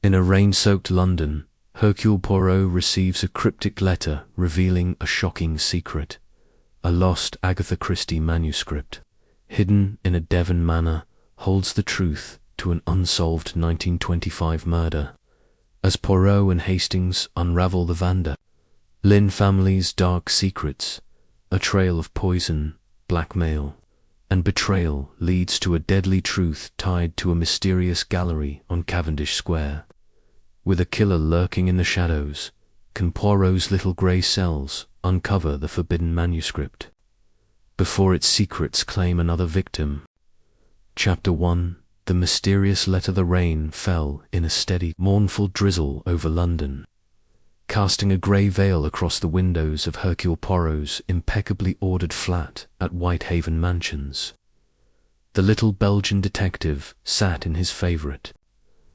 In a rain-soaked London, Hercule Poirot receives a cryptic letter revealing a shocking secret. A lost Agatha Christie manuscript, hidden in a Devon manor, holds the truth to an unsolved 1925 murder. As Poirot and Hastings unravel the Vanda Lynn family's dark secrets, a trail of poison, blackmail, and betrayal leads to a deadly truth tied to a mysterious gallery on Cavendish Square. With a killer lurking in the shadows, can Poirot's little grey cells uncover the forbidden manuscript before its secrets claim another victim? Chapter 1. The mysterious letter. The rain fell in a steady, mournful drizzle over London, casting a grey veil across the windows of Hercule Poirot's impeccably ordered flat at Whitehaven Mansions. The little Belgian detective sat in his favourite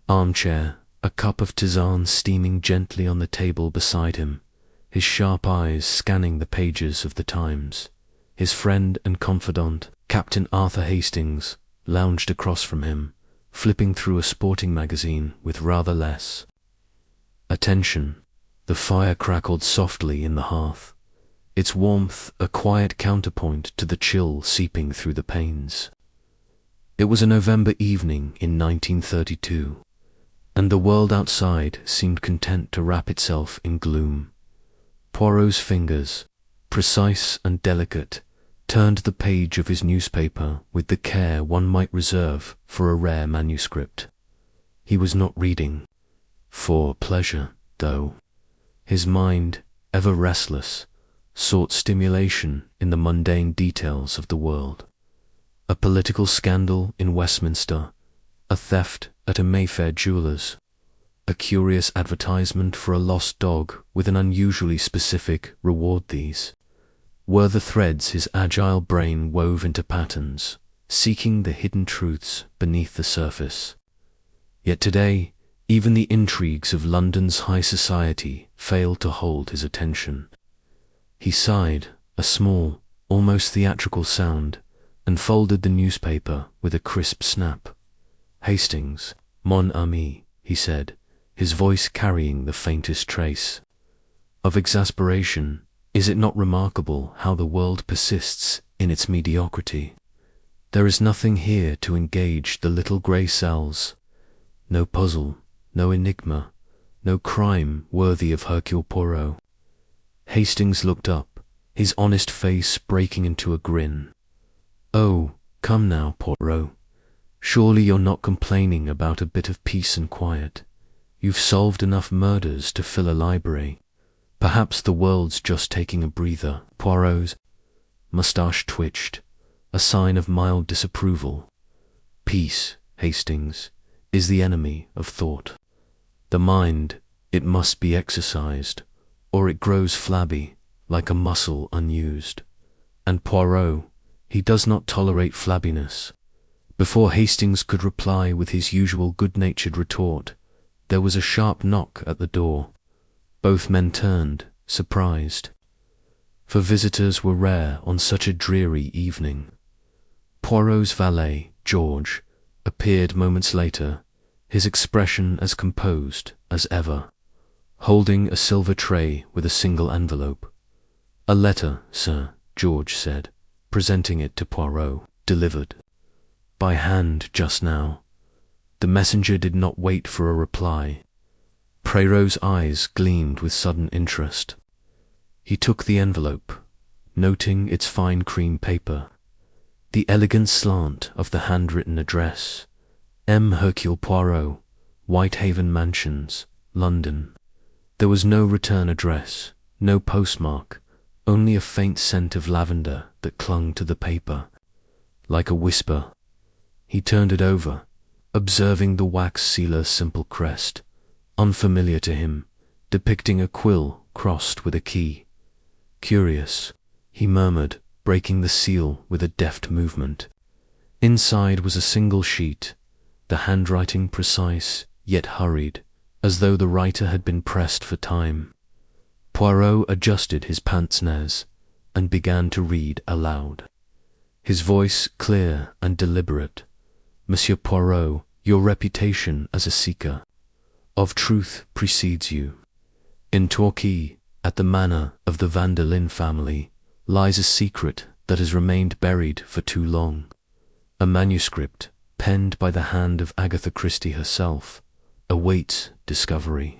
armchair, a cup of tisane steaming gently on the table beside him, his sharp eyes scanning the pages of the Times. His friend and confidant, Captain Arthur Hastings, lounged across from him, flipping through a sporting magazine with rather less attention. The fire crackled softly in the hearth, its warmth a quiet counterpoint to the chill seeping through the panes. It was a November evening in 1932, and the world outside seemed content to wrap itself in gloom. Poirot's fingers, precise and delicate, turned the page of his newspaper with the care one might reserve for a rare manuscript. He was not reading for pleasure, though. His mind, ever restless, sought stimulation in the mundane details of the world. A political scandal in Westminster, a theft at a Mayfair jeweller's, a curious advertisement for a lost dog with an unusually specific reward. These were the threads his agile brain wove into patterns, seeking the hidden truths beneath the surface. Yet today, even the intrigues of London's high society failed to hold his attention. He sighed, a small, almost theatrical sound, and folded the newspaper with a crisp snap. "Hastings, mon ami," he said, his voice carrying the faintest trace of exasperation. "Is it not remarkable how the world persists in its mediocrity? There is nothing here to engage the little grey cells. No puzzle, no enigma, no crime worthy of Hercule Poirot." Hastings looked up, his honest face breaking into a grin. "Oh, come now, Poirot. Surely you're not complaining about a bit of peace and quiet. You've solved enough murders to fill a library. Perhaps the world's just taking a breather." Poirot's moustache twitched, a sign of mild disapproval. "Peace, Hastings, is the enemy of thought. The mind, it must be exercised, or it grows flabby, like a muscle unused. And Poirot, he does not tolerate flabbiness." Before Hastings could reply with his usual good-natured retort, there was a sharp knock at the door. Both men turned, surprised, for visitors were rare on such a dreary evening. Poirot's valet, George, appeared moments later, his expression as composed as ever, holding a silver tray with a single envelope. "A letter, sir," George said, presenting it to Poirot. "Delivered by hand just now." The messenger did not wait for a reply. Poirot's eyes gleamed with sudden interest. He took the envelope, noting its fine cream paper, the elegant slant of the handwritten address, M. Hercule Poirot, Whitehaven Mansions, London. There was no return address, no postmark, only a faint scent of lavender that clung to the paper, like a whisper. He turned it over, observing the wax sealer's simple crest, unfamiliar to him, depicting a quill crossed with a key. "Curious," he murmured, breaking the seal with a deft movement. Inside was a single sheet, the handwriting precise yet hurried, as though the writer had been pressed for time. Poirot adjusted his pince-nez and began to read aloud, his voice clear and deliberate. "Monsieur Poirot, your reputation as a seeker of truth precedes you. In Torquay, at the manor of the Vanderlyn family, lies a secret that has remained buried for too long. A manuscript, penned by the hand of Agatha Christie herself, awaits discovery.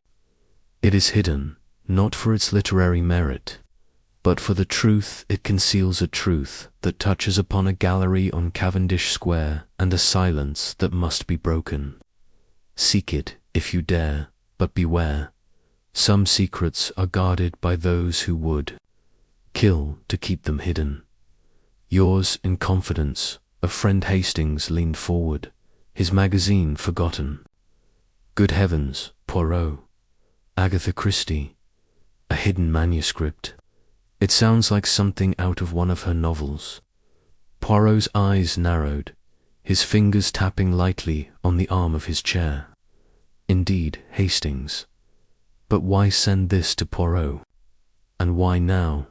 It is hidden, not for its literary merit, but for the truth it conceals, a truth that touches upon a gallery on Cavendish Square and a silence that must be broken. Seek it if you dare, but beware. Some secrets are guarded by those who would kill to keep them hidden. Yours in confidence, a friend. Hastings leaned forward, his magazine forgotten. Good heavens, Poirot. Agatha Christie. A hidden manuscript. It sounds like something out of one of her novels. Poirot's eyes narrowed, his fingers tapping lightly on the arm of his chair. Indeed, Hastings. But why send this to Poirot? And why now?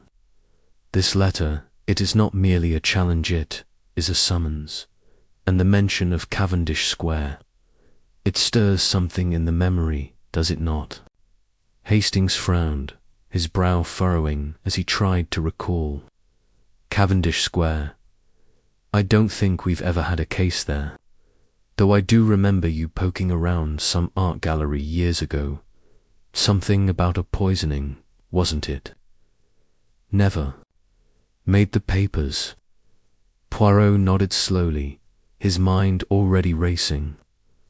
This letter, it is not merely a challenge, it is a summons, and the mention of Cavendish Square. It stirs something in the memory, does it not? Hastings frowned, his brow furrowing as he tried to recall. Cavendish Square. I don't think we've ever had a case there, though I do remember you poking around some art gallery years ago. Something about a poisoning, wasn't it? Never. Made the papers. Poirot nodded slowly, his mind already racing.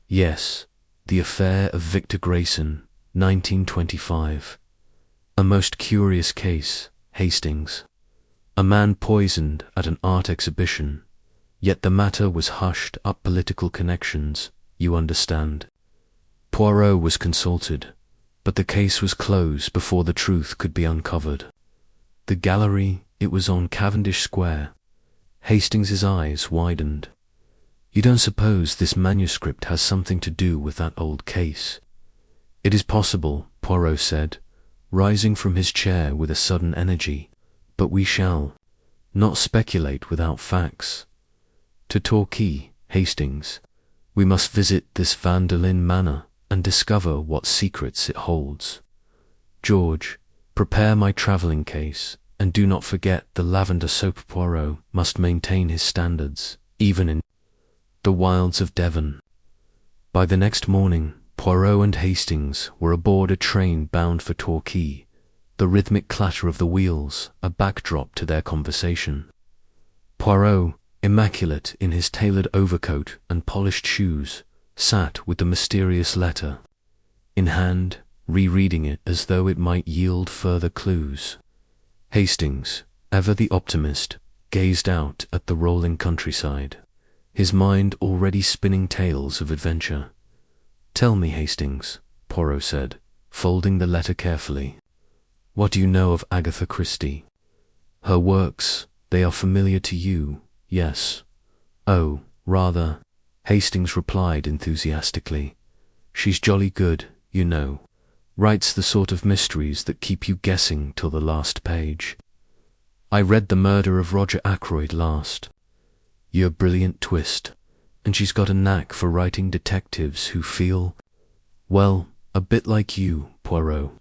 Yes, the affair of Victor Grayson, 1925. A most curious case, Hastings. A man poisoned at an art exhibition, yet the matter was hushed up. Political connections, you understand. Poirot was consulted, but the case was closed before the truth could be uncovered. The gallery, it was on Cavendish Square. Hastings's eyes widened. You don't suppose this manuscript has something to do with that old case? It is possible, Poirot said, rising from his chair with a sudden energy, but we shall not speculate without facts. To Torquay, Hastings. We must visit this Vanderlyn manor and discover what secrets it holds. George, prepare my travelling case, and do not forget the lavender soap. Poirot must maintain his standards, even in the wilds of Devon. By the next morning, Poirot and Hastings were aboard a train bound for Torquay, the rhythmic clatter of the wheels a backdrop to their conversation. Poirot, immaculate in his tailored overcoat and polished shoes, sat with the mysterious letter in hand, rereading it as though it might yield further clues. Hastings, ever the optimist, gazed out at the rolling countryside, his mind already spinning tales of adventure. Tell me, Hastings, Poirot said, folding the letter carefully. What do you know of Agatha Christie? Her works, they are familiar to you, yes? Oh, rather, Hastings replied enthusiastically. She's jolly good, you know. Writes the sort of mysteries that keep you guessing till the last page. I read The Murder of Roger Ackroyd last. Your brilliant twist. And she's got a knack for writing detectives who feel, well, a bit like you, Poirot.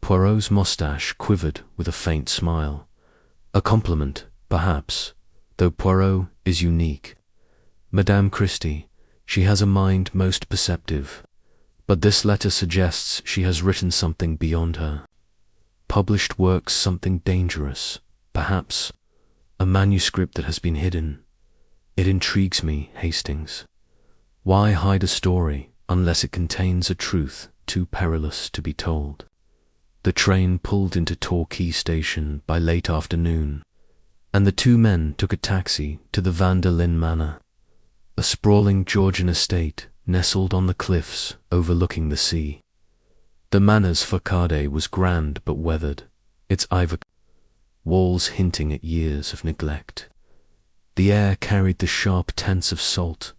Poirot's moustache quivered with a faint smile. A compliment, perhaps, though Poirot is unique. Madame Christie, she has a mind most perceptive, but this letter suggests she has written something beyond her. Published works, something dangerous, perhaps, a manuscript that has been hidden. It intrigues me, Hastings. Why hide a story unless it contains a truth too perilous to be told? The train pulled into Torquay station by late afternoon, and the two men took a taxi to the Vanderlyn manor, a sprawling Georgian estate nestled on the cliffs overlooking the sea. The manor's facade was grand but weathered, its ivy walls hinting at years of neglect. The air carried the sharp tints of salt,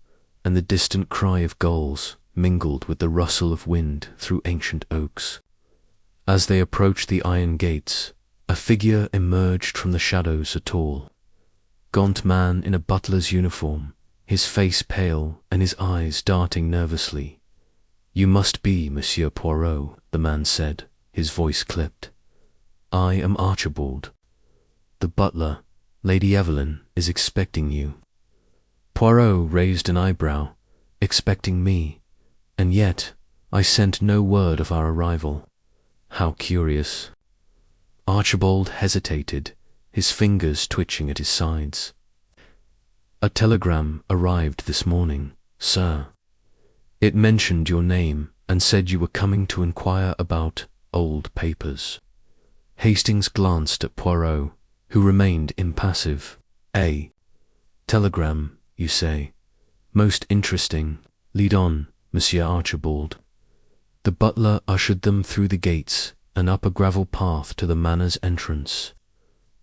and the distant cry of gulls mingled with the rustle of wind through ancient oaks. As they approached the iron gates, a figure emerged from the shadows, a tall, gaunt man in a butler's uniform, his face pale and his eyes darting nervously. "You must be Monsieur Poirot," the man said, his voice clipped. "I am Archibald. The butler, Lady Evelyn, is expecting you." Poirot raised an eyebrow. "Expecting me? And yet I sent no word of our arrival. How curious." Archibald hesitated, his fingers twitching at his sides. "A telegram arrived this morning, sir. It mentioned your name and said you were coming to inquire about old papers." Hastings glanced at Poirot, who remained impassive. "A telegram, you say? Most interesting. Lead on, Monsieur Archibald." The butler ushered them through the gates and up a gravel path to the manor's entrance.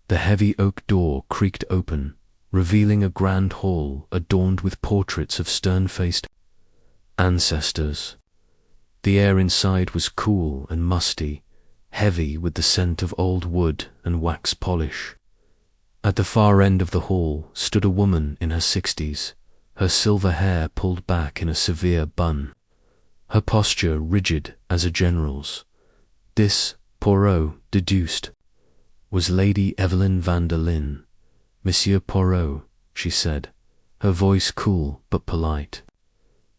The heavy oak door creaked open, revealing a grand hall adorned with portraits of stern-faced ancestors. The air inside was cool and musty, heavy with the scent of old wood and wax polish. At the far end of the hall stood a woman in her 60s, her silver hair pulled back in a severe bun, her posture rigid as a general's. This, Poirot deduced, was Lady Evelyn van der Linde. "Monsieur Poirot," she said, her voice cool but polite.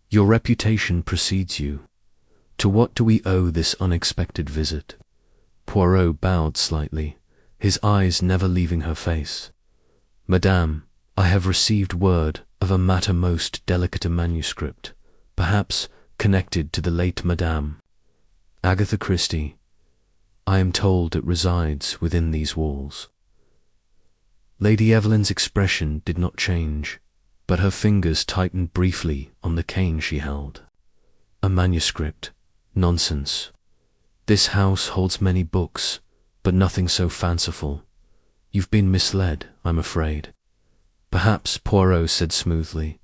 "Your reputation precedes you. To what do we owe this unexpected visit?" Poirot bowed slightly, his eyes never leaving her face. "Madame, I have received word of a matter most delicate, a manuscript, perhaps connected to the late Madame Agatha Christie. I am told it resides within these walls." Lady Evelyn's expression did not change, but her fingers tightened briefly on the cane she held. "A manuscript? Nonsense. This house holds many books, but nothing so fanciful. You've been misled, I'm afraid." "Perhaps," Poirot said smoothly.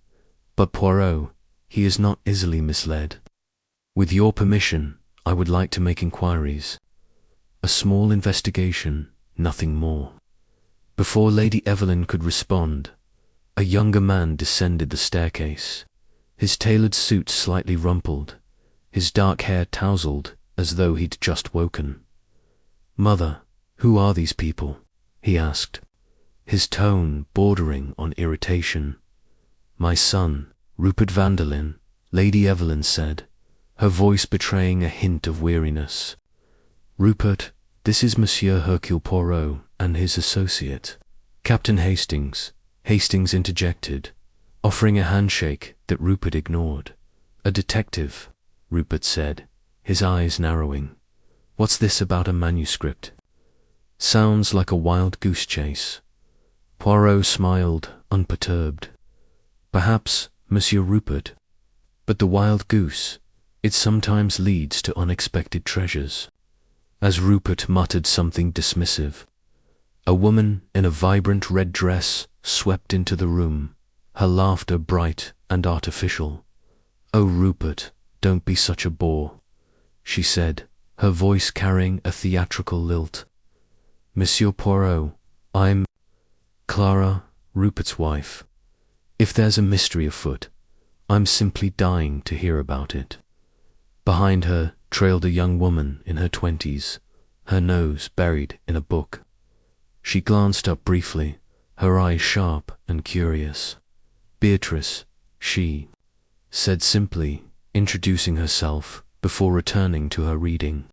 "But Poirot, he is not easily misled. With your permission, I would like to make inquiries. A small investigation, nothing more." Before Lady Evelyn could respond, a younger man descended the staircase, his tailored suit slightly rumpled, his dark hair tousled as though he'd just woken. "Mother, who are these people?" he asked, his tone bordering on irritation. "My son, Rupert van der Linde," Lady Evelyn said, her voice betraying a hint of weariness. "Rupert, this is Monsieur Hercule Poirot and his associate, Captain Hastings." Hastings interjected, offering a handshake that Rupert ignored. "A detective," Rupert said, his eyes narrowing. "What's this about a manuscript? Sounds like a wild goose chase." Poirot smiled, unperturbed. "Perhaps, Monsieur Rupert, but the wild goose, it sometimes leads to unexpected treasures." As Rupert muttered something dismissive, a woman in a vibrant red dress swept into the room, her laughter bright and artificial. "Oh, Rupert, don't be such a bore," she said, her voice carrying a theatrical lilt. "Monsieur Poirot, I'm Clara, Rupert's wife. If there's a mystery afoot, I'm simply dying to hear about it." Behind her trailed a young woman in her 20s, her nose buried in a book. She glanced up briefly, her eyes sharp and curious. "Beatrice," she said simply, introducing herself before returning to her reading.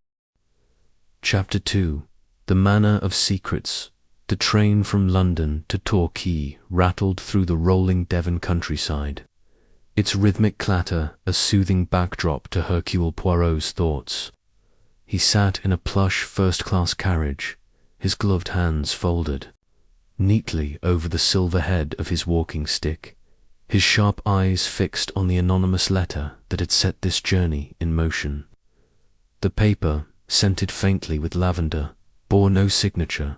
Chapter 2. The Manor of Secrets. The train from London to Torquay rattled through the rolling Devon countryside, its rhythmic clatter a soothing backdrop to Hercule Poirot's thoughts. He sat in a plush first-class carriage, his gloved hands folded neatly over the silver head of his walking stick, his sharp eyes fixed on the anonymous letter that had set this journey in motion. The paper, scented faintly with lavender, bore no signature,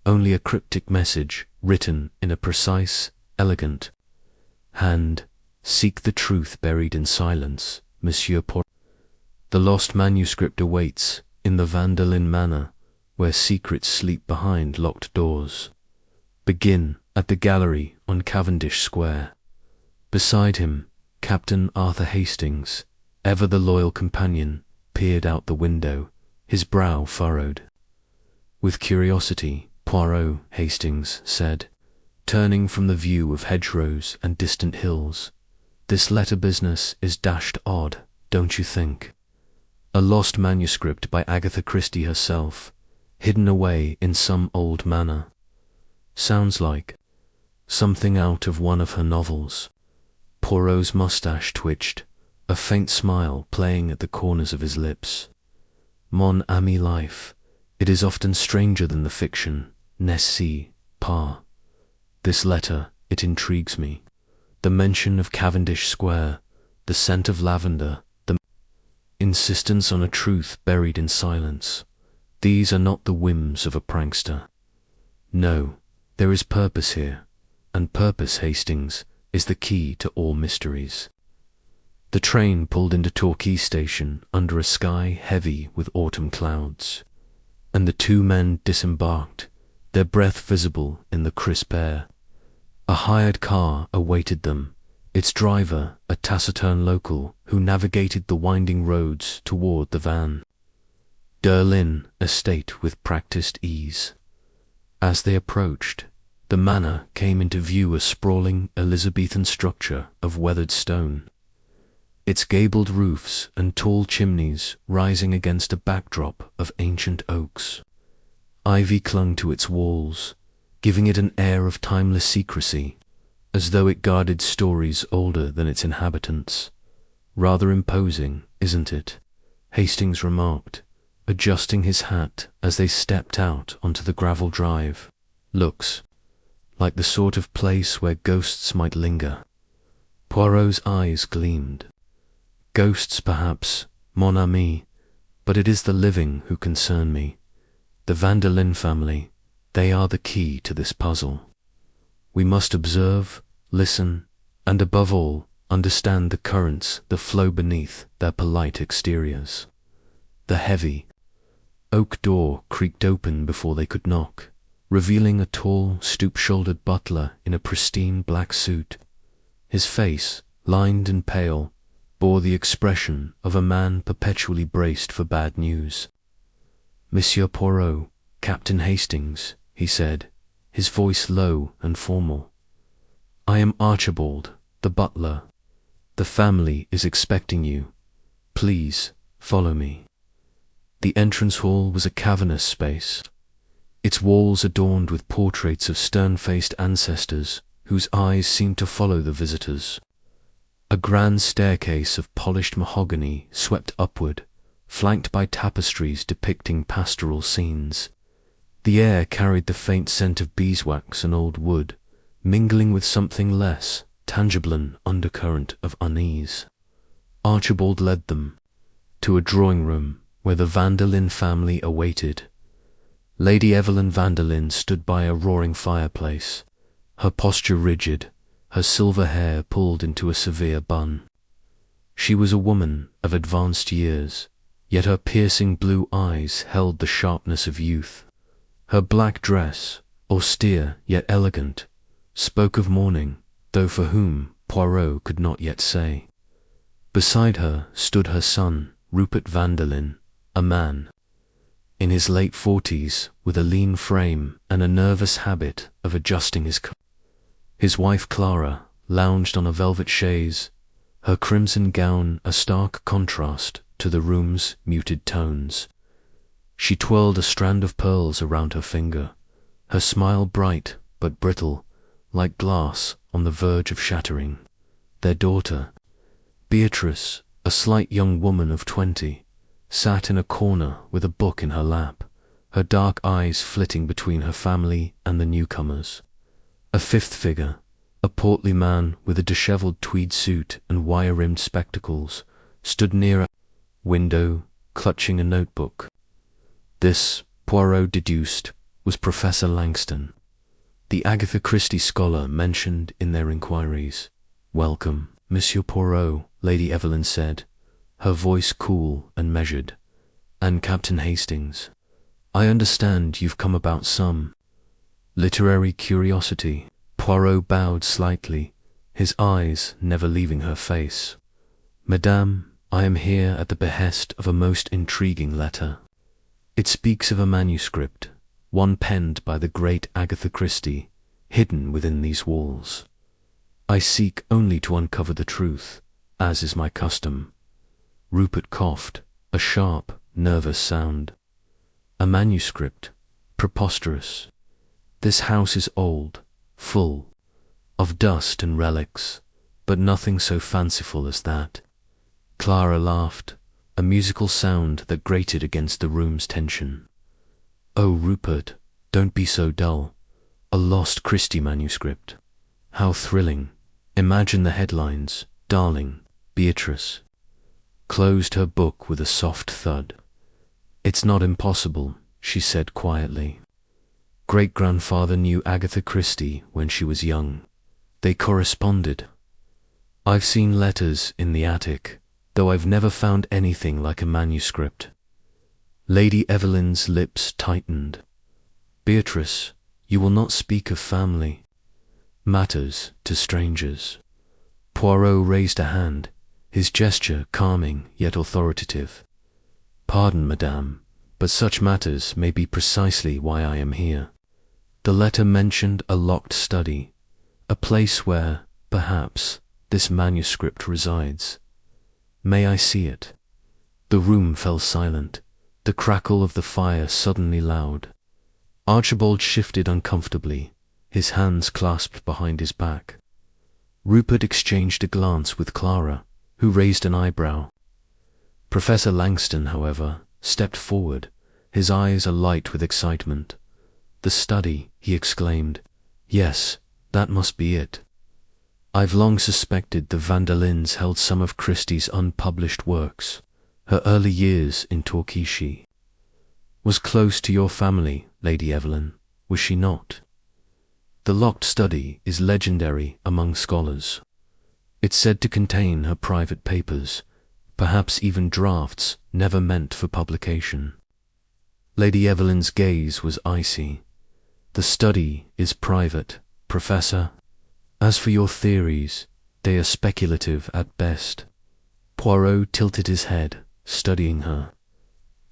only a cryptic message written in a precise, elegant hand. "Seek the truth buried in silence, Monsieur Poirot. The lost manuscript awaits in the Van der Linde manor, where secrets sleep behind locked doors. Begin at the gallery on Cavendish Square. Beside him, Captain Arthur Hastings, ever the loyal companion, peered out the window, his brow furrowed. With curiosity, Poirot, Hastings said, turning from the view of hedgerows and distant hills, "This letter business is dashed odd, don't you think? A lost manuscript by Agatha Christie herself, hidden away in some old manor. Sounds like something out of one of her novels." Poirot's moustache twitched, a faint smile playing at the corners of his lips. "Mon ami life, it is often stranger than the fiction, n'est-ce pas? This letter, it intrigues me. The mention of Cavendish Square, the scent of lavender, the insistence on a truth buried in silence. These are not the whims of a prankster. No, there is purpose here, and purpose, Hastings, is the key to all mysteries." The train pulled into Torquay station under a sky heavy with autumn clouds, and the two men disembarked, their breath visible in the crisp air. A hired car awaited them, its driver a taciturn local who navigated the winding roads toward the van. Derlin estate with practiced ease. As they approached, the manor came into view, a sprawling Elizabethan structure of weathered stone, its gabled roofs and tall chimneys rising against a backdrop of ancient oaks. Ivy clung to its walls, giving it an air of timeless secrecy, as though it guarded stories older than its inhabitants. "Rather imposing, isn't it?" Hastings remarked, adjusting his hat as they stepped out onto the gravel drive. "Looks like the sort of place where ghosts might linger." Poirot's eyes gleamed. "Ghosts, perhaps, mon ami, but it is the living who concern me. The Vanderlyn family, they are the key to this puzzle. We must observe, listen, and above all, understand the currents that flow beneath their polite exteriors." The heavy oak door creaked open before they could knock, revealing a tall, stoop-shouldered butler in a pristine black suit. His face, lined and pale, bore the expression of a man perpetually braced for bad news. "Monsieur Poirot, Captain Hastings," he said, his voice low and formal. "I am Archibald, the butler. The family is expecting you. Please, follow me." The entrance hall was a cavernous space, its walls adorned with portraits of stern-faced ancestors whose eyes seemed to follow the visitors. A grand staircase of polished mahogany swept upward, flanked by tapestries depicting pastoral scenes. The air carried the faint scent of beeswax and old wood, mingling with something less, tangible an undercurrent of unease. Archibald led them to a drawing-room where the Vanderlyn family awaited. Lady Evelyn Vanderlyn stood by a roaring fireplace, her posture rigid, her silver hair pulled into a severe bun. She was a woman of advanced years, yet her piercing blue eyes held the sharpness of youth. Her black dress, austere yet elegant, spoke of mourning, though for whom Poirot could not yet say. Beside her stood her son, Rupert Vanderlyn, a man in his late 40s, with a lean frame and a nervous habit of adjusting his coat. His wife Clara lounged on a velvet chaise, her crimson gown a stark contrast to the room's muted tones. She twirled a strand of pearls around her finger, her smile bright but brittle, like glass on the verge of shattering. Their daughter, Beatrice, a slight young woman of 20, sat in a corner with a book in her lap, her dark eyes flitting between her family and the newcomers. A fifth figure, a portly man with a dishevelled tweed suit and wire-rimmed spectacles, stood near a window, clutching a notebook. This, Poirot deduced, was Professor Langston, the Agatha Christie scholar mentioned in their inquiries. "Welcome, Monsieur Poirot," Lady Evelyn said, her voice cool and measured. "And Captain Hastings, I understand you've come about some literary curiosity." Poirot bowed slightly, his eyes never leaving her face. "Madame, I am here at the behest of a most intriguing letter. It speaks of a manuscript, one penned by the great Agatha Christie, hidden within these walls. I seek only to uncover the truth, as is my custom. Rupert coughed, a sharp, nervous sound. A manuscript, preposterous. This house is old, full, of dust and relics, but nothing so fanciful as that. Clara laughed, a musical sound that grated against the room's tension. Oh, Rupert, don't be so dull. A lost Christie manuscript. How thrilling. Imagine the headlines. Darling, Beatrice. Closed her book with a soft thud. It's not impossible, she said quietly. Great-grandfather knew Agatha Christie when she was young. They corresponded. I've seen letters in the attic, though I've never found anything like a manuscript. Lady Evelyn's lips tightened. Beatrice, you will not speak of family matters to strangers. Poirot raised a hand, his gesture calming yet authoritative. Pardon, madame, but such matters may be precisely why I am here. The letter mentioned a locked study, a place where, perhaps, this manuscript resides. May I see it? The room fell silent, the crackle of the fire suddenly loud. Archibald shifted uncomfortably, his hands clasped behind his back. Rupert exchanged a glance with Clara, who raised an eyebrow. Professor Langston, however, stepped forward, his eyes alight with excitement. The study, he exclaimed. Yes, that must be it. I've long suspected the Vanderlyns held some of Christie's unpublished works. Her early years in Torquay was close to your family, Lady Evelyn, was she not? The locked study is legendary among scholars. It's said to contain her private papers, perhaps even drafts never meant for publication. Lady Evelyn's gaze was icy. The study is private, Professor. As for your theories, they are speculative at best. Poirot tilted his head, studying her.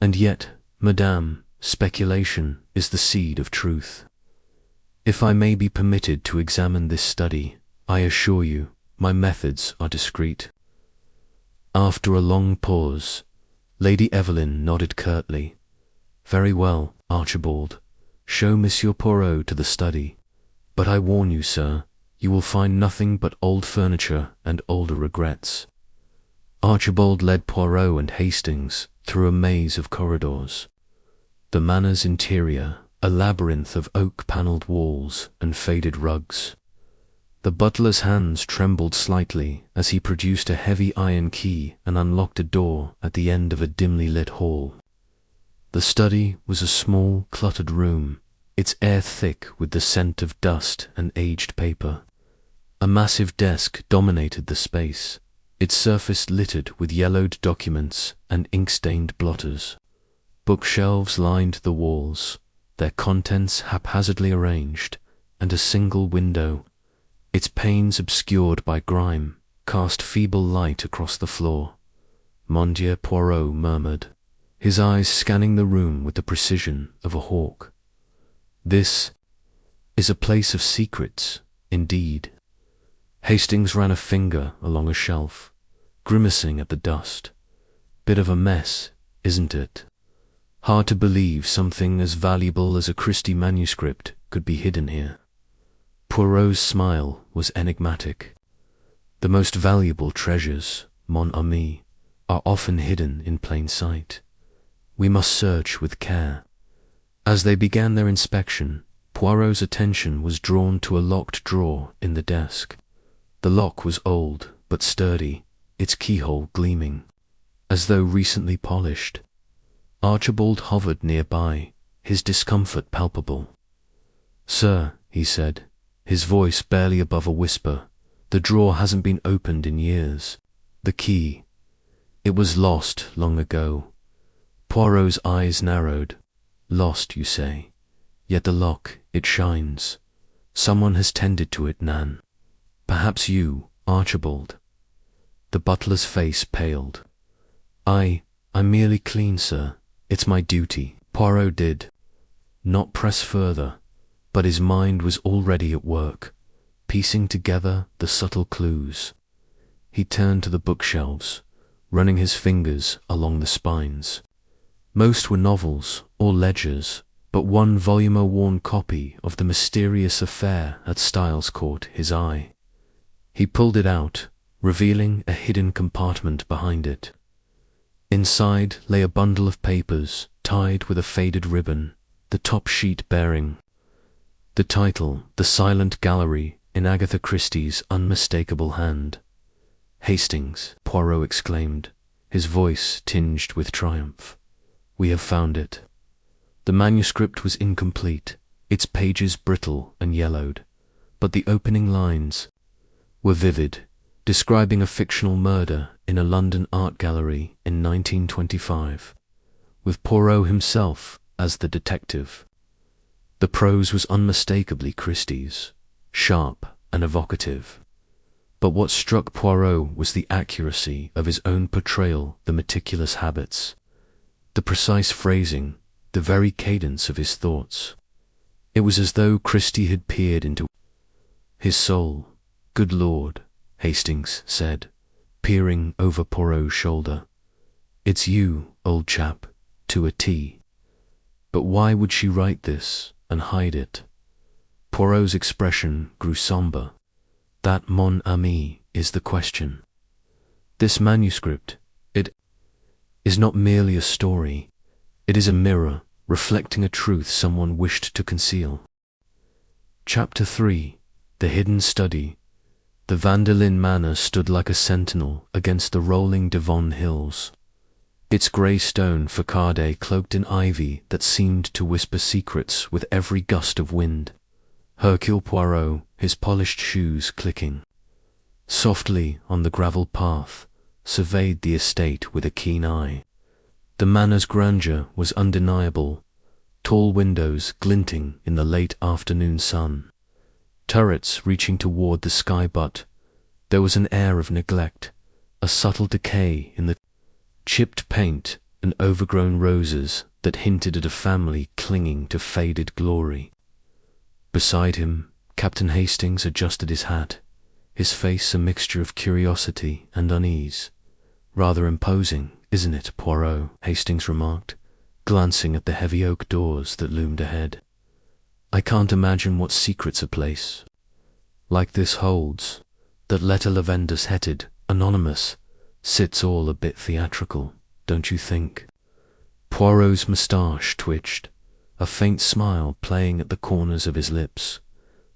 And yet, madame, speculation is the seed of truth. If I may be permitted to examine this study, I assure you, my methods are discreet. After a long pause, Lady Evelyn nodded curtly. Very well, Archibald. Show Monsieur Poirot to the study. But I warn you, sir, you will find nothing but old furniture and older regrets. Archibald led Poirot and Hastings through a maze of corridors. The manor's interior, a labyrinth of oak-panelled walls and faded rugs. The butler's hands trembled slightly as he produced a heavy iron key and unlocked a door at the end of a dimly lit hall. The study was a small, cluttered room, its air thick with the scent of dust and aged paper. A massive desk dominated the space, its surface littered with yellowed documents and ink-stained blotters. Bookshelves lined the walls, their contents haphazardly arranged, and a single window, its panes obscured by grime, cast feeble light across the floor. Mon Dieu, Poirot murmured, his eyes scanning the room with the precision of a hawk. This is a place of secrets, indeed. Hastings ran a finger along a shelf, grimacing at the dust. Bit of a mess, isn't it? Hard to believe something as valuable as a Christie manuscript could be hidden here. Poirot's smile was enigmatic. The most valuable treasures, mon ami, are often hidden in plain sight. We must search with care. As they began their inspection, Poirot's attention was drawn to a locked drawer in the desk. The lock was old but sturdy, its keyhole gleaming, as though recently polished. Archibald hovered nearby, his discomfort palpable. Sir, he said, his voice barely above a whisper, the drawer hasn't been opened in years. The key. It was lost long ago. Poirot's eyes narrowed. Lost, you say? Yet the lock, it shines. Someone has tended to it, Nan. Perhaps you, Archibald. The butler's face paled. I'm merely clean, sir. It's my duty. Poirot did not press further, but his mind was already at work, piecing together the subtle clues. He turned to the bookshelves, running his fingers along the spines. Most were novels or ledgers, but one volume-worn copy of The Mysterious Affair at Styles caught his eye. He pulled it out, revealing a hidden compartment behind it. Inside lay a bundle of papers tied with a faded ribbon, the top sheet bearing the title, The Silent Gallery, in Agatha Christie's unmistakable hand. "Hastings," Poirot exclaimed, his voice tinged with triumph. "We have found it." The manuscript was incomplete, its pages brittle and yellowed, but the opening lines were vivid, describing a fictional murder in a London art gallery in 1925, with Poirot himself as the detective. The prose was unmistakably Christie's, sharp and evocative. But what struck Poirot was the accuracy of his own portrayal, the meticulous habits, the precise phrasing, the very cadence of his thoughts. It was as though Christie had peered into his soul. "Good Lord," Hastings said, peering over Poirot's shoulder. "It's you, old chap, to a T. But why would she write this and hide it?" Poirot's expression grew somber. "That, mon ami, is the question. This manuscript, it is not merely a story. It is a mirror, reflecting a truth someone wished to conceal." Chapter 3. The Hidden Study. The Vanderlyn Manor stood like a sentinel against the rolling Devon hills, its grey stone facade cloaked in ivy that seemed to whisper secrets with every gust of wind. Hercule Poirot, his polished shoes clicking softly on the gravel path, surveyed the estate with a keen eye. The manor's grandeur was undeniable, tall windows glinting in the late afternoon sun, turrets reaching toward the sky, but there was an air of neglect, a subtle decay in the chipped paint and overgrown roses that hinted at a family clinging to faded glory. Beside him, Captain Hastings adjusted his hat, his face a mixture of curiosity and unease. "Rather imposing, isn't it, Poirot?" Hastings remarked, glancing at the heavy oak doors that loomed ahead. "I can't imagine what secrets a place like this holds. That letter Lavendus headed, anonymous, sits all a bit theatrical, don't you think?" Poirot's moustache twitched, a faint smile playing at the corners of his lips.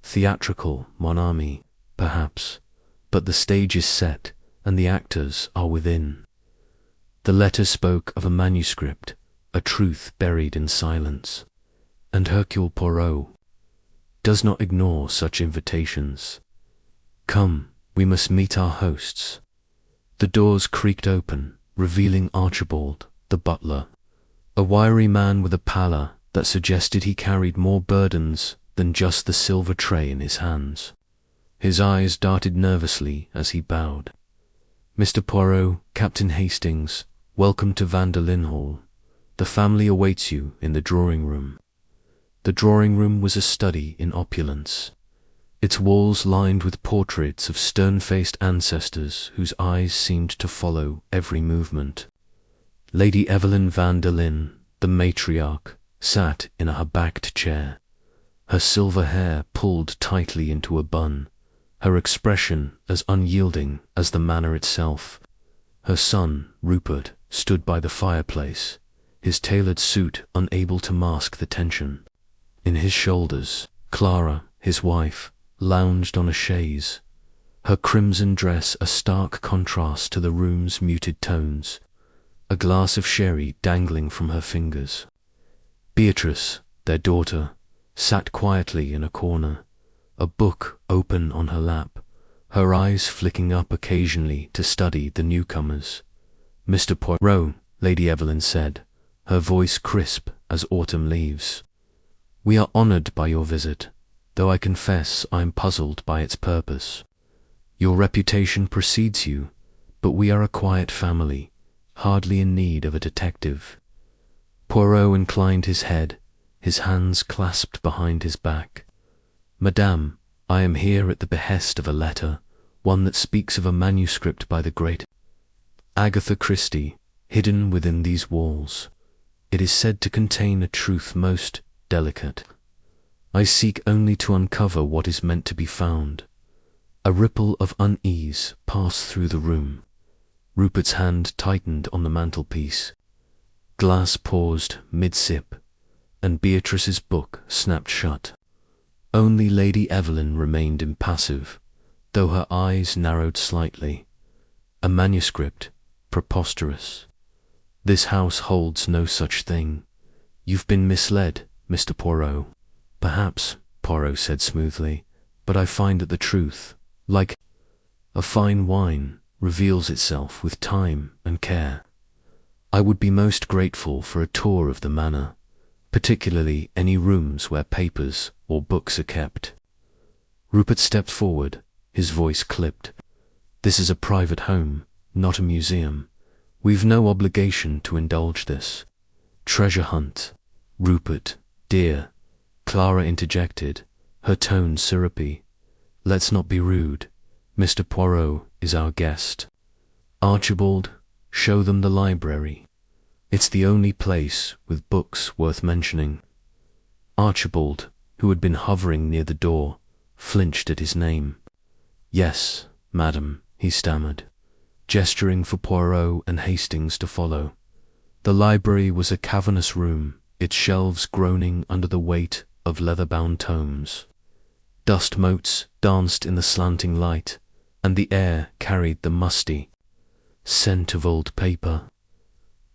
"Theatrical, mon ami, perhaps, but the stage is set and the actors are within." The letter spoke of a manuscript, a truth buried in silence, and Hercule Poirot does not ignore such invitations. "Come, we must meet our hosts." The doors creaked open, revealing Archibald, the butler, a wiry man with a pallor that suggested he carried more burdens than just the silver tray in his hands. His eyes darted nervously as he bowed. "Mr. Poirot, Captain Hastings, welcome to Vanderlyn Hall. The family awaits you in the drawing-room." The drawing-room was a study in opulence, its walls lined with portraits of stern-faced ancestors whose eyes seemed to follow every movement. Lady Evelyn Vanderlyn, the matriarch, sat in a backed chair, her silver hair pulled tightly into a bun, her expression as unyielding as the manor itself. Her son, Rupert, stood by the fireplace, his tailored suit unable to mask the tension. In his shoulders, Clara, his wife, lounged on a chaise, her crimson dress a stark contrast to the room's muted tones, a glass of sherry dangling from her fingers. Beatrice, their daughter, sat quietly in a corner, a book open on her lap, her eyes flicking up occasionally to study the newcomers. "Mr. Poirot," Lady Evelyn said, her voice crisp as autumn leaves. "We are honoured by your visit, though I confess I am puzzled by its purpose. Your reputation precedes you, but we are a quiet family, hardly in need of a detective. Poirot inclined his head, his hands clasped behind his back. "Madame, I am here at the behest of a letter, one that speaks of a manuscript by the great Agatha Christie, hidden within these walls. It is said to contain a truth most delicate. I seek only to uncover what is meant to be found." A ripple of unease passed through the room. Rupert's hand tightened on the mantelpiece. Glass paused mid-sip, and Beatrice's book snapped shut. Only Lady Evelyn remained impassive, though her eyes narrowed slightly. "A manuscript? Preposterous. This house holds no such thing. You've been misled, Mr. Poirot." "Perhaps," Poirot said smoothly, "but I find that the truth, like a fine wine, reveals itself with time and care. I would be most grateful for a tour of the manor, particularly any rooms where papers or books are kept." Rupert stepped forward, his voice clipped. "This is a private home, not a museum. We've no obligation to indulge this treasure hunt." "Rupert, dear," Clara interjected, her tone syrupy. "Let's not be rude. Mr. Poirot is our guest. Archibald, show them the library. It's the only place with books worth mentioning." Archibald, who had been hovering near the door, flinched at his name. "Yes, madam," he stammered, gesturing for Poirot and Hastings to follow. The library was a cavernous room, its shelves groaning under the weight of leather-bound tomes. Dust motes danced in the slanting light, and the air carried the musty scent of old paper.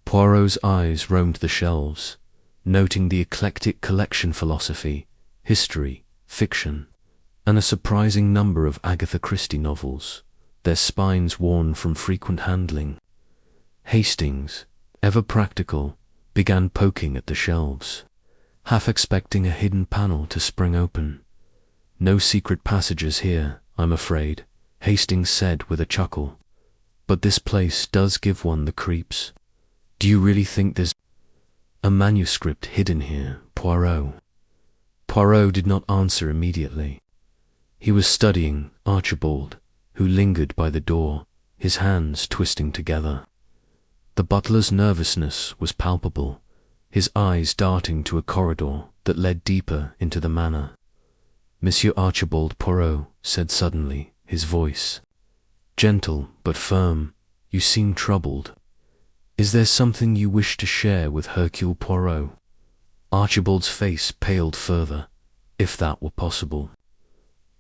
Poirot's eyes roamed the shelves, noting the eclectic collection: philosophy, history, fiction, and a surprising number of Agatha Christie novels, their spines worn from frequent handling. Hastings, ever practical, began poking at the shelves, half expecting a hidden panel to spring open. "No secret passages here, I'm afraid," Hastings said with a chuckle. "But this place does give one the creeps. Do you really think there's a manuscript hidden here, Poirot?" Poirot did not answer immediately. He was studying Archibald, who lingered by the door, his hands twisting together. The butler's nervousness was palpable, his eyes darting to a corridor that led deeper into the manor. "Monsieur Archibald Poirot," said suddenly, his voice gentle but firm, "you seem troubled. Is there something you wish to share with Hercule Poirot?" Archibald's face paled further, if that were possible.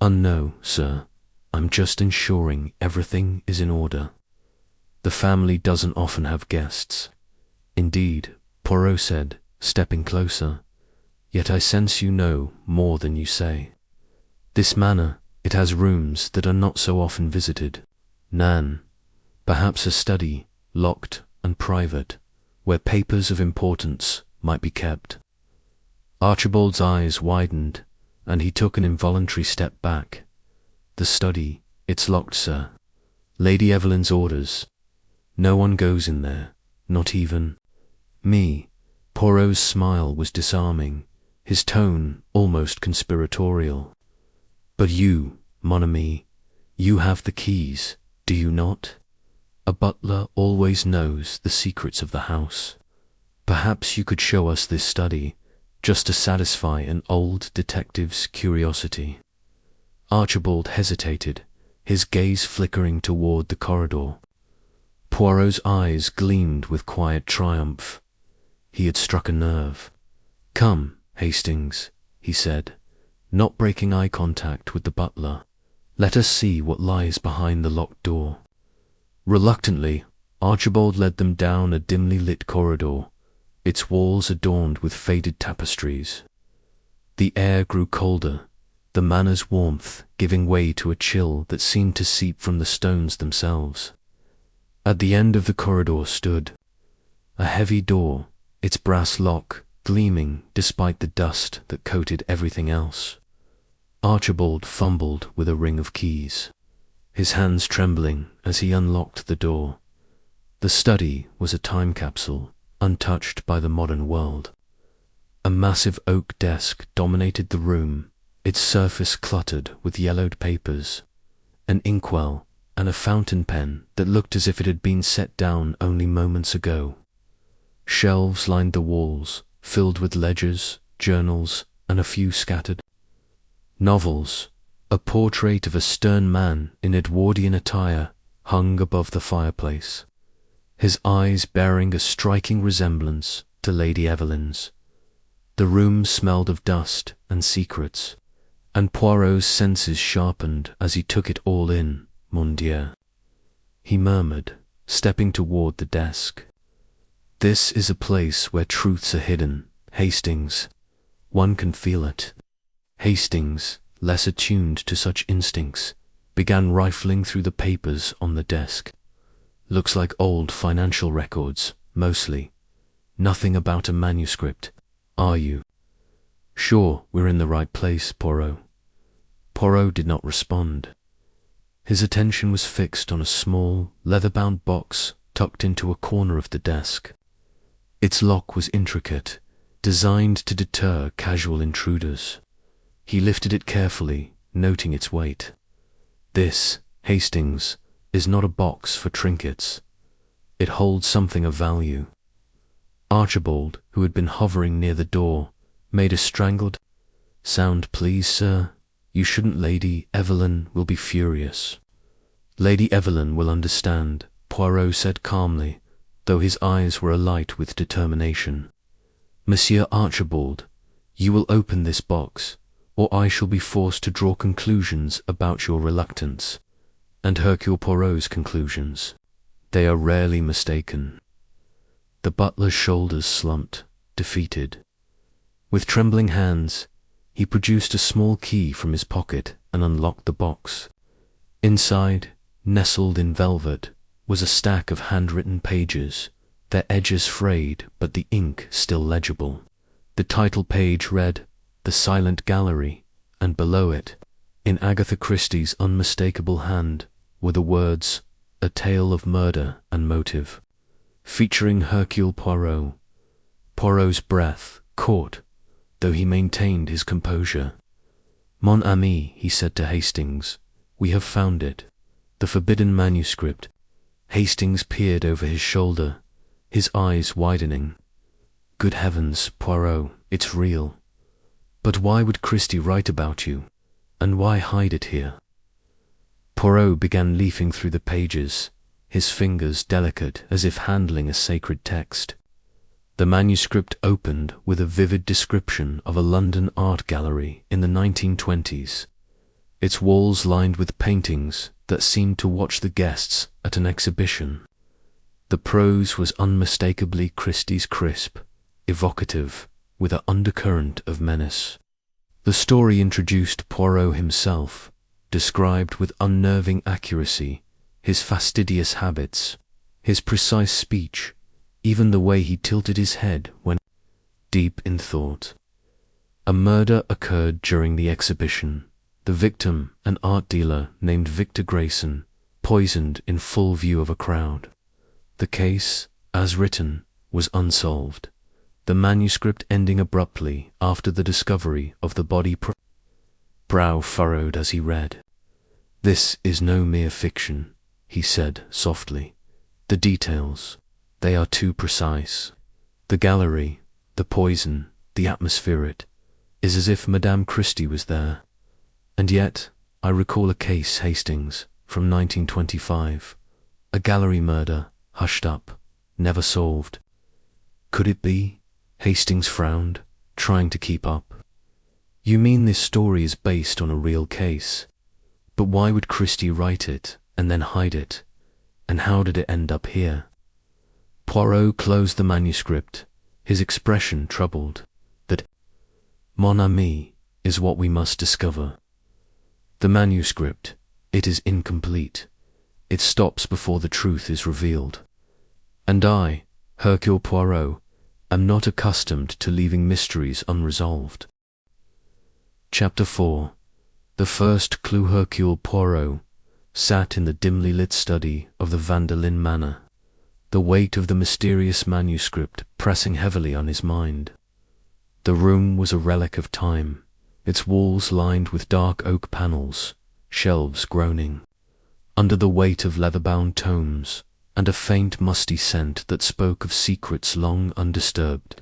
"No, sir. I'm just ensuring everything is in order. The family doesn't often have guests." "Indeed," Poirot said, stepping closer. "Yet I sense you know more than you say. This manor, it has rooms that are not so often visited. None. Perhaps a study, locked and private, where papers of importance might be kept." Archibald's eyes widened, and he took an involuntary step back. "The study, it's locked, sir. Lady Evelyn's orders. No one goes in there, not even me." Poirot's smile was disarming, his tone almost conspiratorial. "But you, mon ami, you have the keys, do you not? A butler always knows the secrets of the house. Perhaps you could show us this study, just to satisfy an old detective's curiosity." Archibald hesitated, his gaze flickering toward the corridor. Poirot's eyes gleamed with quiet triumph. He had struck a nerve. "Come, Hastings," he said, not breaking eye contact with the butler. "Let us see what lies behind the locked door." Reluctantly, Archibald led them down a dimly lit corridor, its walls adorned with faded tapestries. The air grew colder, the manor's warmth giving way to a chill that seemed to seep from the stones themselves. At the end of the corridor stood a heavy door, its brass lock gleaming despite the dust that coated everything else. Archibald fumbled with a ring of keys, his hands trembling as he unlocked the door. The study was a time capsule, untouched by the modern world. A massive oak desk dominated the room, its surface cluttered with yellowed papers, an inkwell, and a fountain pen that looked as if it had been set down only moments ago. Shelves lined the walls, filled with ledgers, journals, and a few scattered novels. A portrait of a stern man in Edwardian attire hung above the fireplace, his eyes bearing a striking resemblance to Lady Evelyn's. The room smelled of dust and secrets, and Poirot's senses sharpened as he took it all in. Mon Dieu, he murmured, stepping toward the desk. This is a place where truths are hidden, Hastings. One can feel it. Hastings, less attuned to such instincts, began rifling through the papers on the desk. Looks like old financial records, mostly. Nothing about a manuscript, are you? Sure, we're in the right place, Poirot. Poirot did not respond. His attention was fixed on a small, leather-bound box tucked into a corner of the desk. Its lock was intricate, designed to deter casual intruders. He lifted it carefully, noting its weight. This, Hastings, is not a box for trinkets. It holds something of value. Archibald, who had been hovering near the door, made a strangled sound. Please, sir, you shouldn't. Lady Evelyn will be furious. Lady Evelyn will understand, Poirot said calmly, though his eyes were alight with determination. Monsieur Archibald, you will open this box, or I shall be forced to draw conclusions about your reluctance, and Hercule Poirot's conclusions. They are rarely mistaken. The butler's shoulders slumped, defeated. With trembling hands, he produced a small key from his pocket and unlocked the box. Inside, nestled in velvet, was a stack of handwritten pages, their edges frayed but the ink still legible. The title page read, "The Silent Gallery," and below it, in Agatha Christie's unmistakable hand, were the words, "A Tale of Murder and Motive," featuring Hercule Poirot. Poirot's breath caught, though he maintained his composure. "Mon ami," he said to Hastings, "we have found it. The forbidden manuscript." Hastings peered over his shoulder, his eyes widening. "Good heavens, Poirot, it's real. But why would Christie write about you? And why hide it here?" Poirot began leafing through the pages, his fingers delicate as if handling a sacred text. The manuscript opened with a vivid description of a London art gallery in the 1920s, its walls lined with paintings that seemed to watch the guests at an exhibition. The prose was unmistakably Christie's, crisp, evocative, with an undercurrent of menace. The story introduced Poirot himself, described with unnerving accuracy his fastidious habits, his precise speech, even the way he tilted his head when deep in thought. A murder occurred during the exhibition. The victim, an art dealer named Victor Grayson, poisoned in full view of a crowd. The case, as written, was unsolved, the manuscript ending abruptly after the discovery of the body. Brow furrowed as he read. "This is no mere fiction," he said softly. "The details, they are too precise. The gallery, the poison, the atmosphere, it is as if Madame Christie was there. And yet, I recall a case, Hastings, from 1925. A gallery murder, hushed up, never solved. Could it be?" Hastings frowned, trying to keep up. "You mean this story is based on a real case? But why would Christie write it and then hide it? And how did it end up here?" Poirot closed the manuscript, his expression troubled. "That, mon ami, is what we must discover. The manuscript, it is incomplete. It stops before the truth is revealed. And I, Hercule Poirot, am not accustomed to leaving mysteries unresolved." Chapter 4. The first clue. Hercule Poirot sat in the dimly lit study of the Vanderlyn Manor. the weight of the mysterious manuscript pressing heavily on his mind. The room was a relic of time, its walls lined with dark oak panels, shelves groaning under the weight of leather-bound tomes, and a faint musty scent that spoke of secrets long undisturbed.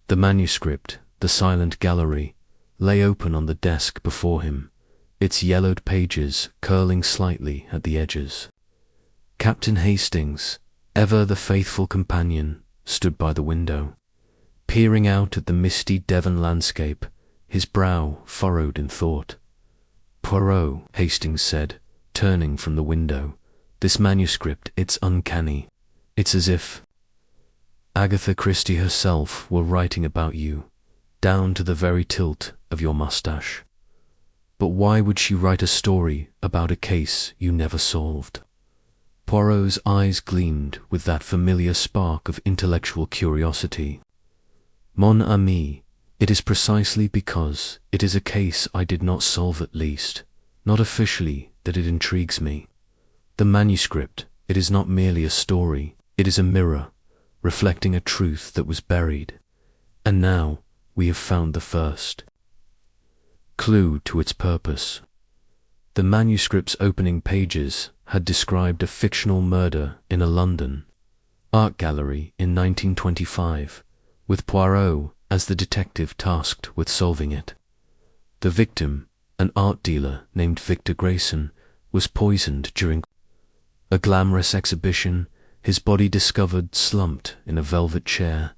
The manuscript, the silent gallery, lay open on the desk before him, its yellowed pages curling slightly at the edges. Captain Hastings, ever the faithful companion, stood by the window, peering out at the misty Devon landscape, his brow furrowed in thought. "Poirot," Hastings said, turning from the window, "this manuscript, it's uncanny. It's as if Agatha Christie herself were writing about you, down to the very tilt of your mustache. But why would she write a story about a case you never solved?" Poirot's eyes gleamed with that familiar spark of intellectual curiosity. "Mon ami, it is precisely because it is a case I did not solve, at least, not officially, that it intrigues me. The manuscript, it is not merely a story, it is a mirror, reflecting a truth that was buried, and now we have found the first clue to its purpose." The manuscript's opening pages had described a fictional murder in a London art gallery in 1925, with Poirot as the detective tasked with solving it. The victim, an art dealer named Victor Grayson, was poisoned during a glamorous exhibition, his body discovered slumped in a velvet chair,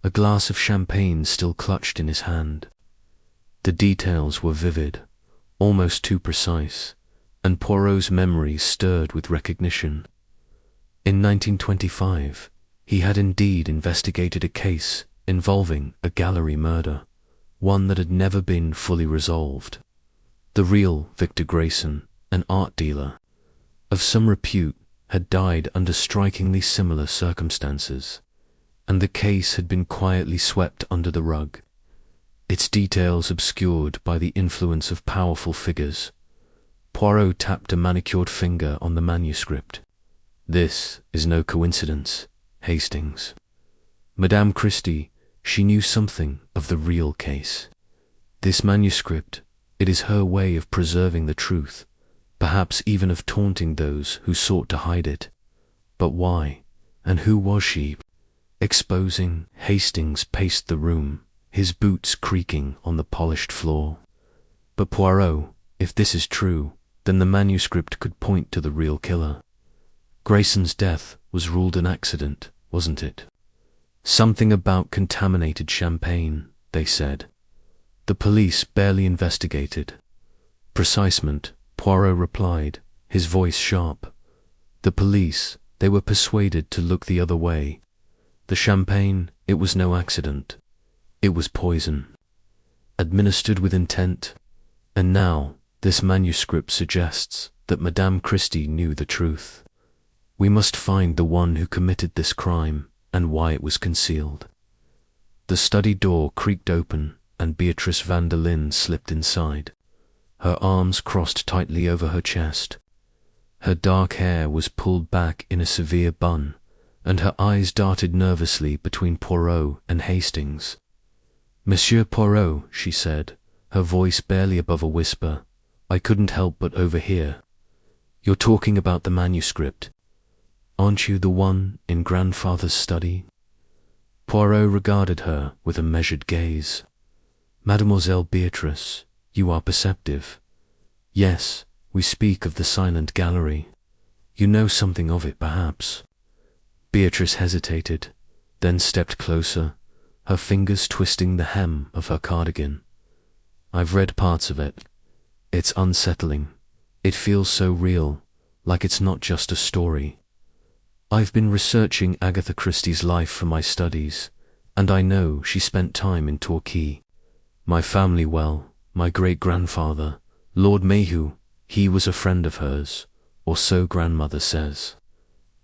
a glass of champagne still clutched in his hand. The details were vivid, almost too precise, and Poirot's memory stirred with recognition. In 1925, he had indeed investigated a case involving a gallery murder, one that had never been fully resolved. The real Victor Grayson, an art dealer of some repute, had died under strikingly similar circumstances, and the case had been quietly swept under the rug, its details obscured by the influence of powerful figures. Poirot tapped a manicured finger on the manuscript. "This is no coincidence, Hastings. Madame Christie, she knew something of the real case. This manuscript, it is her way of preserving the truth, perhaps even of taunting those who sought to hide it. But why, and who was she?" Exposing, Hastings paced the room, his boots creaking on the polished floor. "But Poirot, if this is true, then the manuscript could point to the real killer. Grayson's death was ruled an accident, wasn't it? Something about contaminated champagne, they said. The police barely investigated." "Precisement," Poirot replied, his voice sharp. "The police, they were persuaded to look the other way. The champagne, it was no accident. It was poison, administered with intent, and now this manuscript suggests that Madame Christie knew the truth. We must find the one who committed this crime and why it was concealed." The study door creaked open and Beatrice van der Linde slipped inside, her arms crossed tightly over her chest. Her dark hair was pulled back in a severe bun, and her eyes darted nervously between Poirot and Hastings. "Monsieur Poirot," she said, her voice barely above a whisper, "I couldn't help but overhear. You're talking about the manuscript. Aren't you the one in grandfather's study?" Poirot regarded her with a measured gaze. "Mademoiselle Beatrice, you are perceptive. Yes, we speak of the silent gallery. You know something of it, perhaps." Beatrice hesitated, then stepped closer, her fingers twisting the hem of her cardigan. "I've read parts of it. It's unsettling. It feels so real, like it's not just a story. I've been researching Agatha Christie's life for my studies, and I know she spent time in Torquay. My family, well, my great-grandfather, Lord Mayhew, he was a friend of hers, or so grandmother says.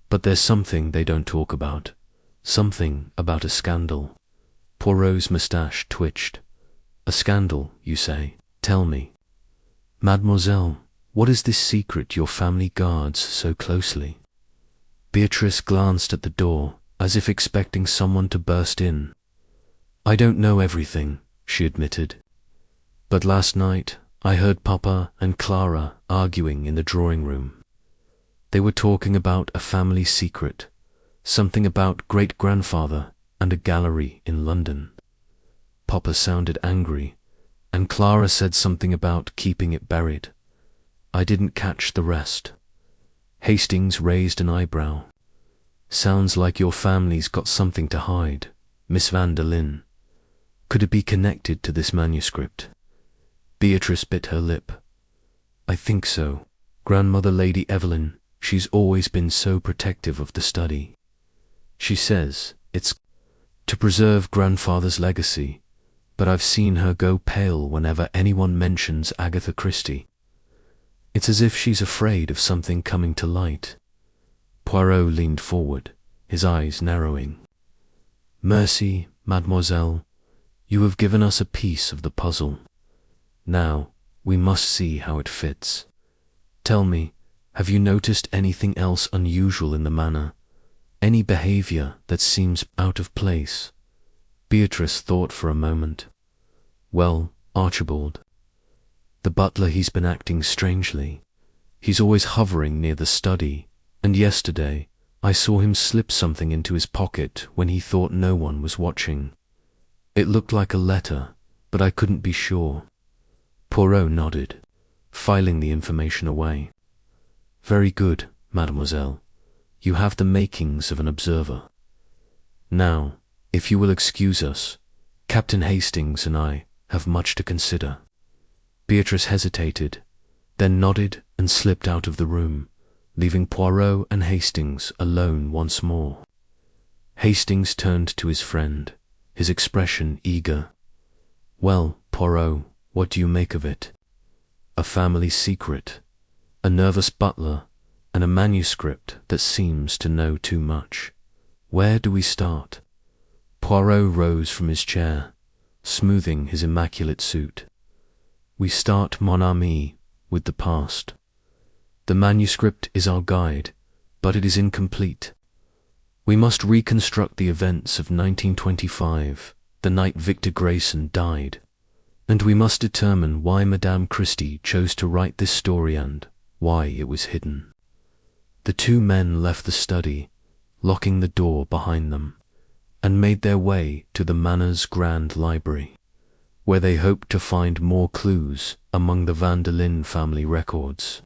But there's something they don't talk about, something about a scandal." Poirot's moustache twitched. "A scandal, you say? Tell me." "Mademoiselle, what is this secret your family guards so closely?" Beatrice glanced at the door, as if expecting someone to burst in. "I don't know everything," she admitted. "But last night I heard Papa and Clara arguing in the drawing room. They were talking about a family secret, something about great-grandfather and a gallery in London. Papa sounded angry, and Clara said something about keeping it buried. I didn't catch the rest." Hastings raised an eyebrow. "Sounds like your family's got something to hide, Miss Van der Lynne. Could it be connected to this manuscript?" Beatrice bit her lip. "I think so. Grandmother Lady Evelyn, she's always been so protective of the study. She says it's to preserve grandfather's legacy, but I've seen her go pale whenever anyone mentions Agatha Christie. It's as if she's afraid of something coming to light." Poirot leaned forward, his eyes narrowing. "Merci, mademoiselle. You have given us a piece of the puzzle. Now, we must see how it fits. Tell me, have you noticed anything else unusual in the manor? Any behavior that seems out of place?" Beatrice thought for a moment. "Well, Archibald. The butler, he's been acting strangely. He's always hovering near the study, and yesterday I saw him slip something into his pocket when he thought no one was watching. It looked like a letter, but I couldn't be sure." Poirot nodded, filing the information away. "Very good, mademoiselle. You have the makings of an observer. Now, if you will excuse us, Captain Hastings and I have much to consider." Beatrice hesitated, then nodded and slipped out of the room, leaving Poirot and Hastings alone once more. Hastings turned to his friend, his expression eager. "Well, Poirot, what do you make of it? A family secret, a nervous butler, and a manuscript that seems to know too much. Where do we start?" Poirot rose from his chair, smoothing his immaculate suit. "We start, mon ami, with the past. The manuscript is our guide, but it is incomplete. We must reconstruct the events of 1925, the night Victor Grayson died, and we must determine why Madame Christie chose to write this story and why it was hidden." The two men left the study, locking the door behind them, and made their way to the manor's grand library, where they hoped to find more clues among the Van der Lynne family records.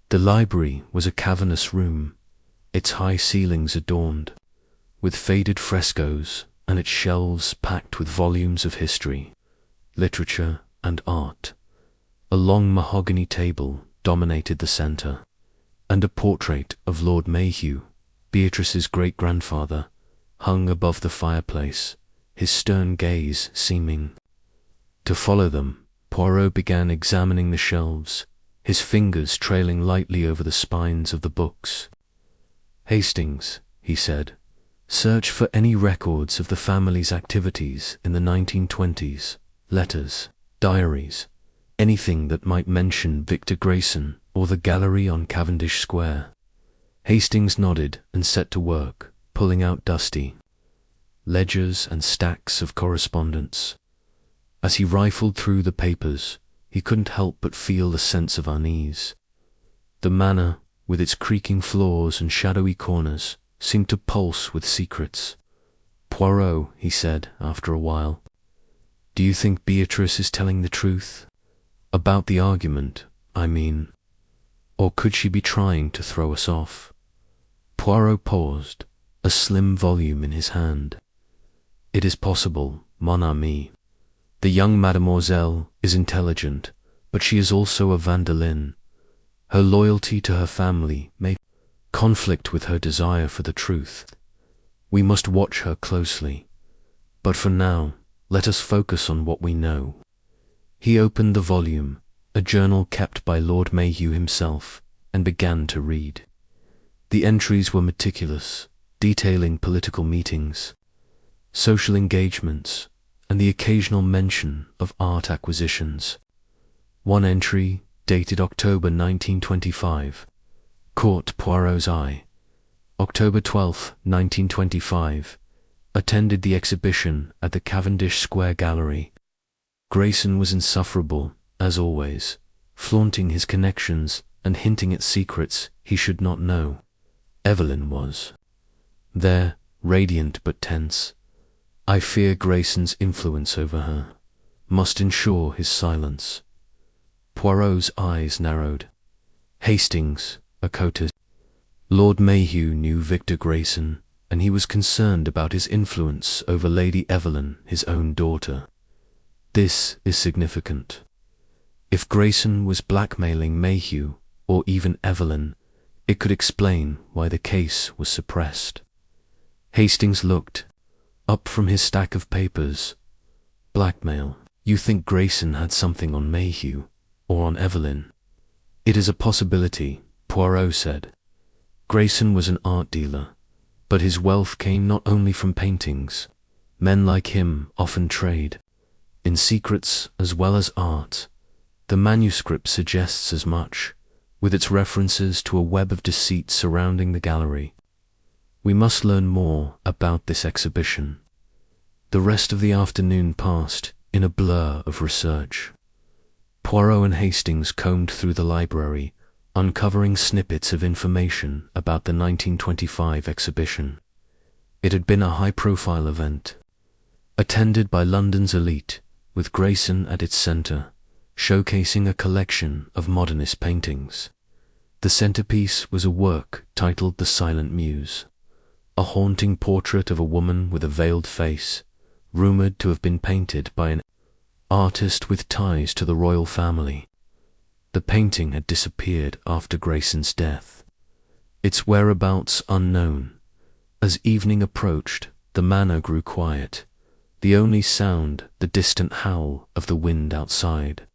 The library was a cavernous room, its high ceilings adorned with faded frescoes and its shelves packed with volumes of history, literature, and art. A long mahogany table dominated the centre, and a portrait of Lord Mayhew, Beatrice's great-grandfather, hung above the fireplace, his stern gaze seeming to follow them. Poirot began examining the shelves, his fingers trailing lightly over the spines of the books. "Hastings," he said, "search for any records of the family's activities in the 1920s, letters, diaries, anything that might mention Victor Grayson or the gallery on Cavendish Square." Hastings nodded and set to work, pulling out dusty ledgers and stacks of correspondence. As he rifled through the papers, he couldn't help but feel a sense of unease. The manor, with its creaking floors and shadowy corners, seemed to pulse with secrets. "Poirot," he said after a while, "do you think Beatrice is telling the truth? About the argument, I mean. Or could she be trying to throw us off?" Poirot paused, a slim volume in his hand. "It is possible, mon ami. The young mademoiselle is intelligent, but she is also a Van der Lynne. Her loyalty to her family may conflict with her desire for the truth. We must watch her closely. But for now, let us focus on what we know." He opened the volume, a journal kept by Lord Mayhew himself, and began to read. The entries were meticulous, detailing political meetings, social engagements, and the occasional mention of art acquisitions. One entry, dated October 1925, caught Poirot's eye. October 12, 1925, attended the exhibition at the Cavendish Square Gallery. Grayson was insufferable, as always, flaunting his connections and hinting at secrets he should not know. Evelyn was there, radiant but tense. I fear Grayson's influence over her must ensure his silence. Poirot's eyes narrowed. Hastings, a courtier. Lord Mayhew knew Victor Grayson, and he was concerned about his influence over Lady Evelyn, his own daughter. This is significant. If Grayson was blackmailing Mayhew, or even Evelyn, it could explain why the case was suppressed. Hastings looked up from his stack of papers. Blackmail. You think Grayson had something on Mayhew, or on Evelyn? It is a possibility, Poirot said. Grayson was an art dealer, but his wealth came not only from paintings. Men like him often trade in secrets as well as art. The manuscript suggests as much, with its references to a web of deceit surrounding the gallery. We must learn more about this exhibition. The rest of the afternoon passed in a blur of research. Poirot and Hastings combed through the library, uncovering snippets of information about the 1925 exhibition. It had been a high-profile event, attended by London's elite, with Grayson at its centre, showcasing a collection of modernist paintings. The centerpiece was a work titled The Silent Muse, a haunting portrait of a woman with a veiled face, rumoured to have been painted by an artist with ties to the royal family. The painting had disappeared after Grayson's death, its whereabouts unknown. As evening approached, the manor grew quiet, the only sound the distant howl of the wind outside.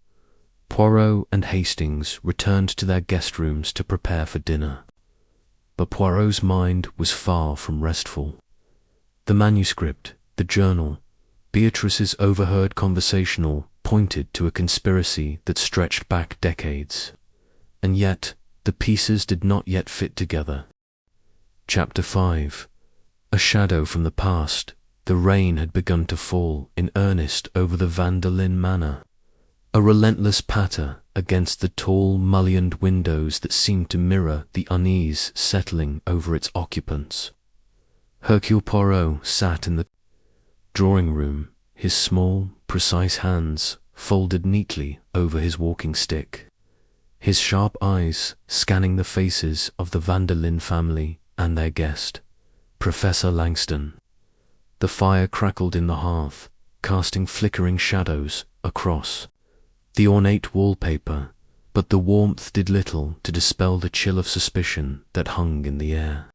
Poirot and Hastings returned to their guest rooms to prepare for dinner. But Poirot's mind was far from restful. The manuscript, the journal, Beatrice's overheard conversational pointed to a conspiracy that stretched back decades. And yet, the pieces did not yet fit together. Chapter 5. A shadow from the past. The rain had begun to fall in earnest over the Vanderlyn manor, a relentless patter against the tall, mullioned windows that seemed to mirror the unease settling over its occupants. Hercule Poirot sat in the drawing-room, his small, precise hands folded neatly over his walking stick, his sharp eyes scanning the faces of the Vanderlyn family and their guest, Professor Langston. The fire crackled in the hearth, casting flickering shadows across the ornate wallpaper, but the warmth did little to dispel the chill of suspicion that hung in the air.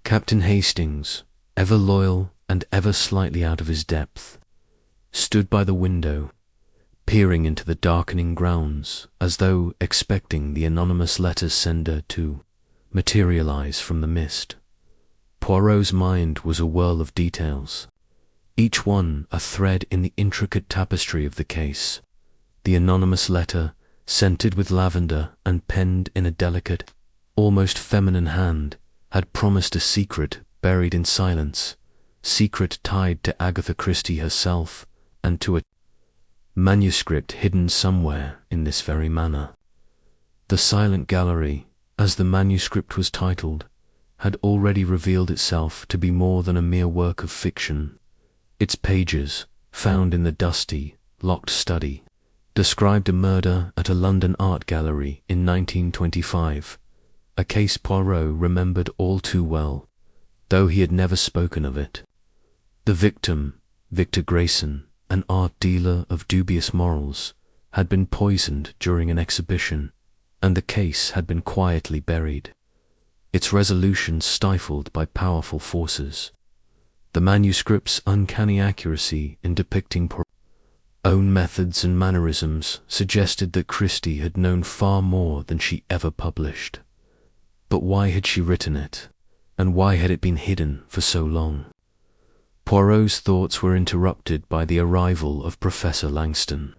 Captain Hastings, ever loyal and ever slightly out of his depth, stood by the window, peering into the darkening grounds as though expecting the anonymous letter sender to materialize from the mist. Poirot's mind was a whirl of details, each one a thread in the intricate tapestry of the case. The anonymous letter, scented with lavender and penned in a delicate, almost feminine hand, had promised a secret buried in silence, secret tied to Agatha Christie herself and to a manuscript hidden somewhere in this very manor. The Silent Gallery, as the manuscript was titled, had already revealed itself to be more than a mere work of fiction. Its pages, found in the dusty, locked study, described a murder at a London art gallery in 1925, a case Poirot remembered all too well, though he had never spoken of it. The victim, Victor Grayson, an art dealer of dubious morals, had been poisoned during an exhibition, and the case had been quietly buried, its resolution stifled by powerful forces. The manuscript's uncanny accuracy in depicting Poirot's own methods and mannerisms suggested that Christie had known far more than she ever published. But why had she written it, and why had it been hidden for so long? Poirot's thoughts were interrupted by the arrival of Professor Langston,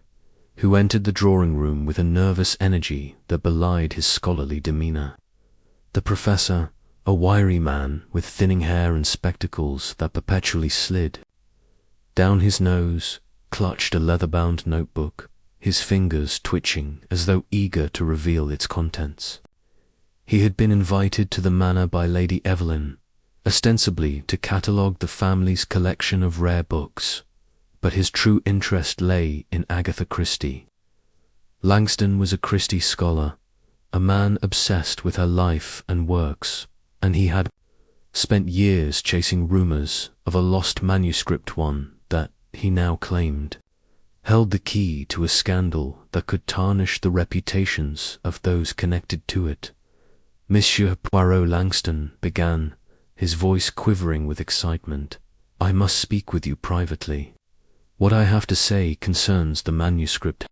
who entered the drawing-room with a nervous energy that belied his scholarly demeanour. The professor, a wiry man with thinning hair and spectacles that perpetually slid down his nose, clutched a leather-bound notebook, his fingers twitching as though eager to reveal its contents. He had been invited to the manor by Lady Evelyn, ostensibly to catalogue the family's collection of rare books, but his true interest lay in Agatha Christie. Langston was a Christie scholar, a man obsessed with her life and works, and he had spent years chasing rumours of a lost manuscript, one that, he now claimed, held the key to a scandal that could tarnish the reputations of those connected to it. Monsieur Poirot, Langston began, his voice quivering with excitement. I must speak with you privately. What I have to say concerns the manuscript,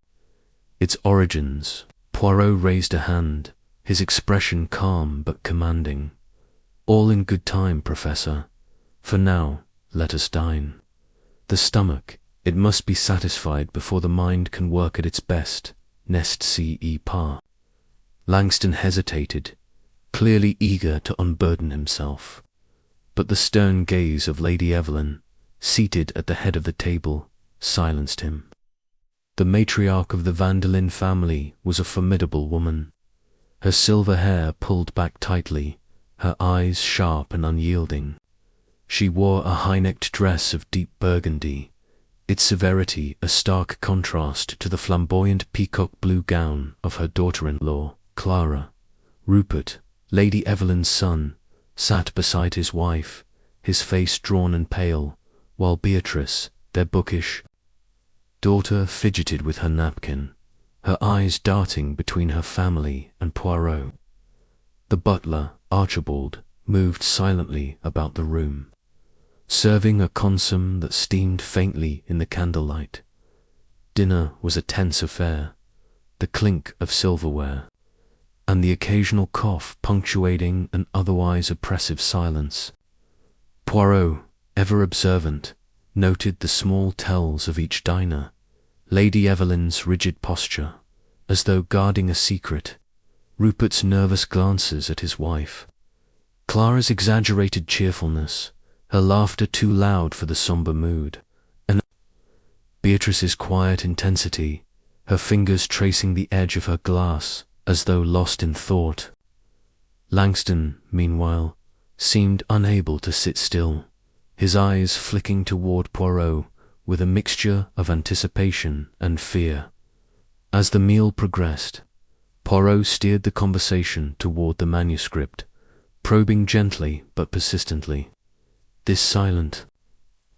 its origins. Poirot raised a hand, his expression calm but commanding. All in good time, Professor. For now, let us dine. The stomach, it must be satisfied before the mind can work at its best. N'est-ce pas? Langston hesitated, clearly eager to unburden himself. But the stern gaze of Lady Evelyn, seated at the head of the table, silenced him. The matriarch of the Vandelin family was a formidable woman. Her silver hair pulled back tightly, her eyes sharp and unyielding. She wore a high-necked dress of deep burgundy, its severity a stark contrast to the flamboyant peacock blue gown of her daughter-in-law, Clara. Rupert, Lady Evelyn's son, sat beside his wife, his face drawn and pale, while Beatrice, their bookish daughter, fidgeted with her napkin, her eyes darting between her family and Poirot. The butler, Archibald, moved silently about the room, serving a consomme that steamed faintly in the candlelight. Dinner was a tense affair, the clink of silverware, and the occasional cough punctuating an otherwise oppressive silence. Poirot, ever observant, noted the small tells of each diner, Lady Evelyn's rigid posture, as though guarding a secret, Rupert's nervous glances at his wife, Clara's exaggerated cheerfulness, her laughter too loud for the sombre mood, and Beatrice's quiet intensity, her fingers tracing the edge of her glass as though lost in thought. Langston, meanwhile, seemed unable to sit still, his eyes flicking toward Poirot with a mixture of anticipation and fear. As the meal progressed, Poirot steered the conversation toward the manuscript, probing gently but persistently. This silent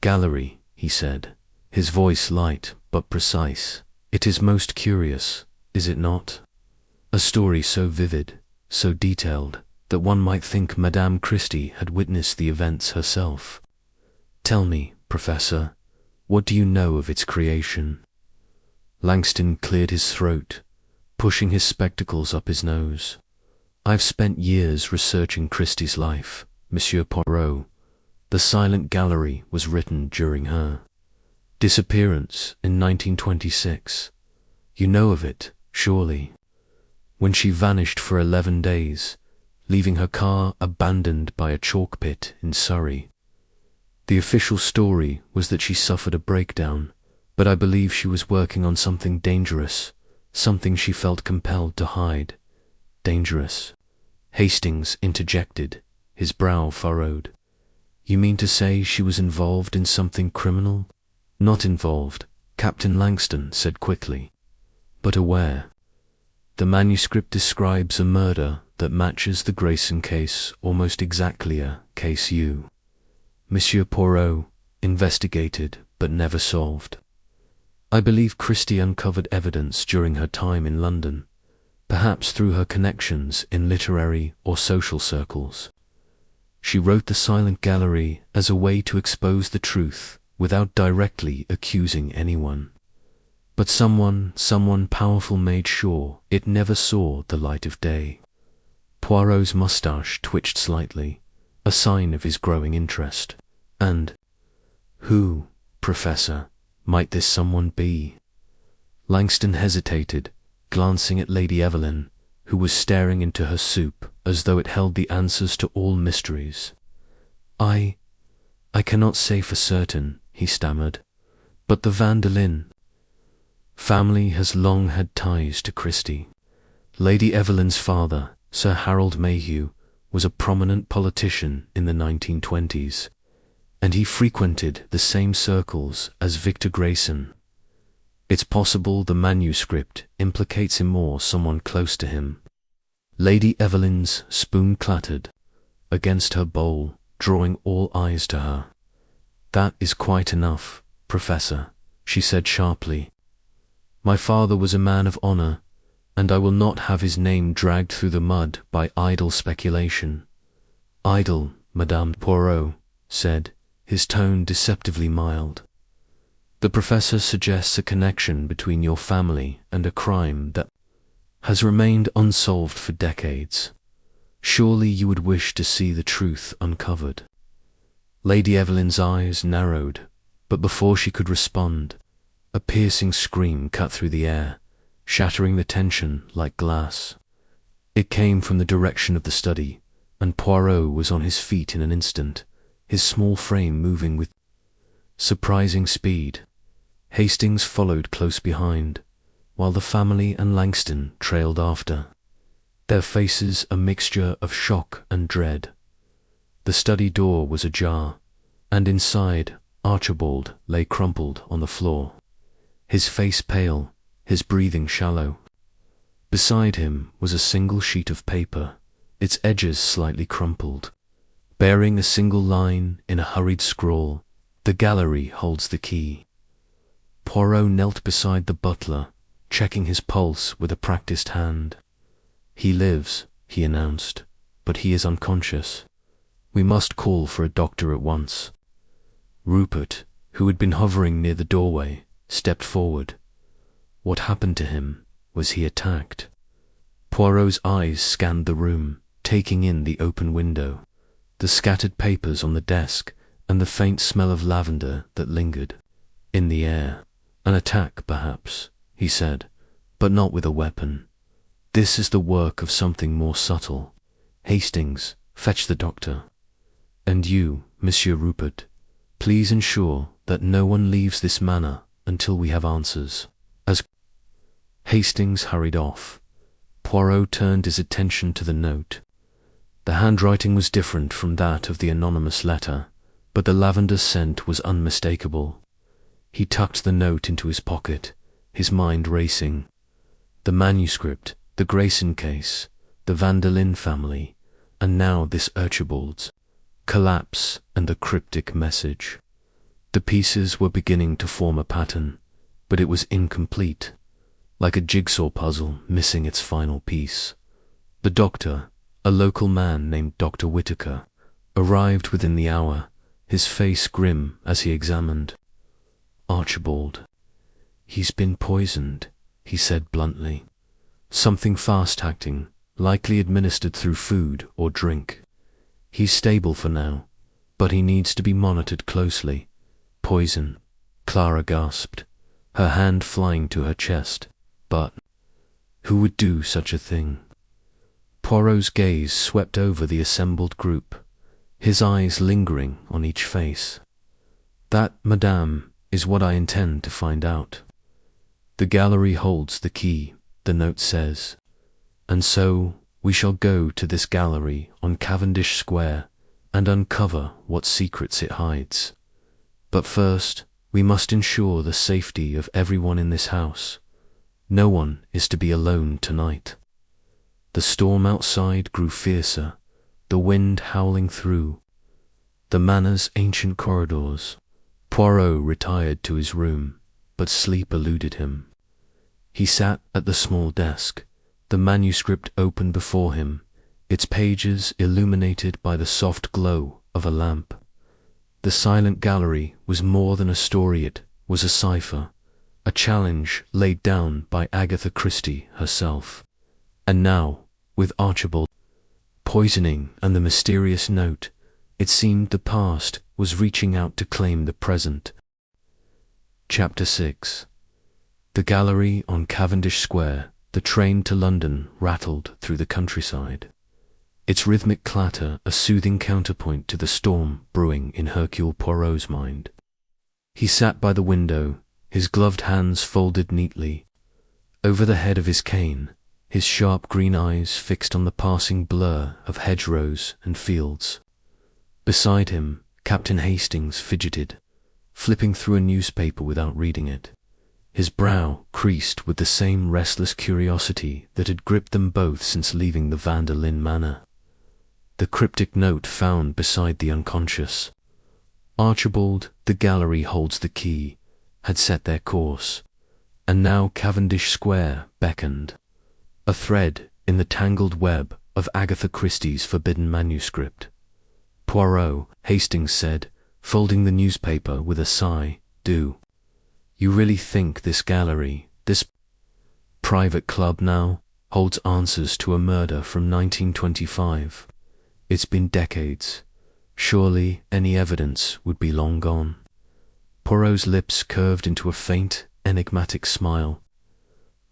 gallery, he said, his voice light but precise. It is most curious, is it not? A story so vivid, so detailed, that one might think Madame Christie had witnessed the events herself. Tell me, Professor, what do you know of its creation? Langston cleared his throat, pushing his spectacles up his nose. I've spent years researching Christie's life, Monsieur Poirot. The Silent Gallery was written during her disappearance in 1926. You know of it, surely. When she vanished for 11 days, leaving her car abandoned by a chalk pit in Surrey. The official story was that she suffered a breakdown, but I believe she was working on something dangerous, something she felt compelled to hide. Dangerous? Hastings interjected, his brow furrowed. You mean to say she was involved in something criminal? Not involved, Captain Langston said quickly, but aware. The manuscript describes a murder that matches the Grayson case almost exactly, a case you, Monsieur Poirot, investigated but never solved. I believe Christie uncovered evidence during her time in London, perhaps through her connections in literary or social circles. She wrote The Silent Gallery as a way to expose the truth without directly accusing anyone. But someone powerful made sure it never saw the light of day. Poirot's moustache twitched slightly, a sign of his growing interest. And who, Professor, might this someone be? Langston hesitated, glancing at Lady Evelyn, who was staring into her soup as though it held the answers to all mysteries. I cannot say for certain," he stammered, "but the Vanderlyn family has long had ties to Christie. Lady Evelyn's father, Sir Harold Mayhew, was a prominent politician in the 1920s, and he frequented the same circles as Victor Grayson. It's possible the manuscript implicates him or someone close to him." Lady Evelyn's spoon clattered against her bowl, drawing all eyes to her. "That is quite enough, Professor," she said sharply. "My father was a man of honor, and I will not have his name dragged through the mud by idle speculation." "Idle," Madame Poirot said, his tone deceptively mild. "The professor suggests a connection between your family and a crime that has remained unsolved for decades. Surely you would wish to see the truth uncovered." Lady Evelyn's eyes narrowed, but before she could respond, a piercing scream cut through the air, shattering the tension like glass. It came from the direction of the study, and Poirot was on his feet in an instant, his small frame moving with surprising speed. Hastings followed close behind, while the family and Langston trailed after, their faces a mixture of shock and dread. The study door was ajar, and inside Archibald lay crumpled on the floor, his face pale, his breathing shallow. Beside him was a single sheet of paper, its edges slightly crumpled, bearing a single line in a hurried scrawl, "The gallery holds the key." Poirot knelt beside the butler, checking his pulse with a practiced hand. "He lives," he announced, "but he is unconscious. We must call for a doctor at once." Rupert, who had been hovering near the doorway, stepped forward. What happened to him? Was he attacked? Poirot's eyes scanned the room, taking in the open window, the scattered papers on the desk, and the faint smell of lavender that lingered in the air. "An attack, perhaps," he said, "but not with a weapon. This is the work of something more subtle. Hastings, fetch the doctor. And you, Monsieur Rupert, please ensure that no one leaves this manor until we have answers." As Hastings hurried off, Poirot turned his attention to the note. The handwriting was different from that of the anonymous letter, but the lavender scent was unmistakable. He tucked the note into his pocket, his mind racing. The manuscript, the Grayson case, the Vanderlyn family, and now this Archibald's collapse and the cryptic message. The pieces were beginning to form a pattern, but it was incomplete, like a jigsaw puzzle missing its final piece. The doctor, a local man named Dr. Whitaker, arrived within the hour, his face grim as he examined. "Archibald, he's been poisoned," he said bluntly. "Something fast-acting, likely administered through food or drink. He's stable for now, but he needs to be monitored closely." "Poison," Clara gasped, her hand flying to her chest. "But who would do such a thing?" Poirot's gaze swept over the assembled group, his eyes lingering on each face. "That, madame, is what I intend to find out. The gallery holds the key, the note says, and so we shall go to this gallery on Cavendish Square and uncover what secrets it hides. But first, we must ensure the safety of everyone in this house. No one is to be alone tonight." The storm outside grew fiercer, the wind howling through the manor's ancient corridors. Poirot retired to his room, but sleep eluded him. He sat at the small desk, the manuscript open before him, its pages illuminated by the soft glow of a lamp. The silent gallery was more than a story, it was a cipher, a challenge laid down by Agatha Christie herself. And now, with Archibald poisoning and the mysterious note, it seemed the past was reaching out to claim the present. Chapter 6. The gallery on Cavendish Square. The train to London rattled through the countryside. its rhythmic clatter a soothing counterpoint to the storm brewing in Hercule Poirot's mind. He sat by the window, his gloved hands folded neatly over the head of his cane, his sharp green eyes fixed on the passing blur of hedgerows and fields. Beside him, Captain Hastings fidgeted, flipping through a newspaper without reading it, his brow creased with the same restless curiosity that had gripped them both since leaving the Van der Linde manor. The cryptic note found beside the unconscious Archibald, the gallery holds the key, had set their course, and now Cavendish Square beckoned, a thread in the tangled web of Agatha Christie's forbidden manuscript. Poirot, Hastings said, folding the newspaper with a sigh, "Do you really think this gallery, this private club now, holds answers to a murder from 1925? It's been decades. Surely any evidence would be long gone." Poirot's lips curved into a faint, enigmatic smile.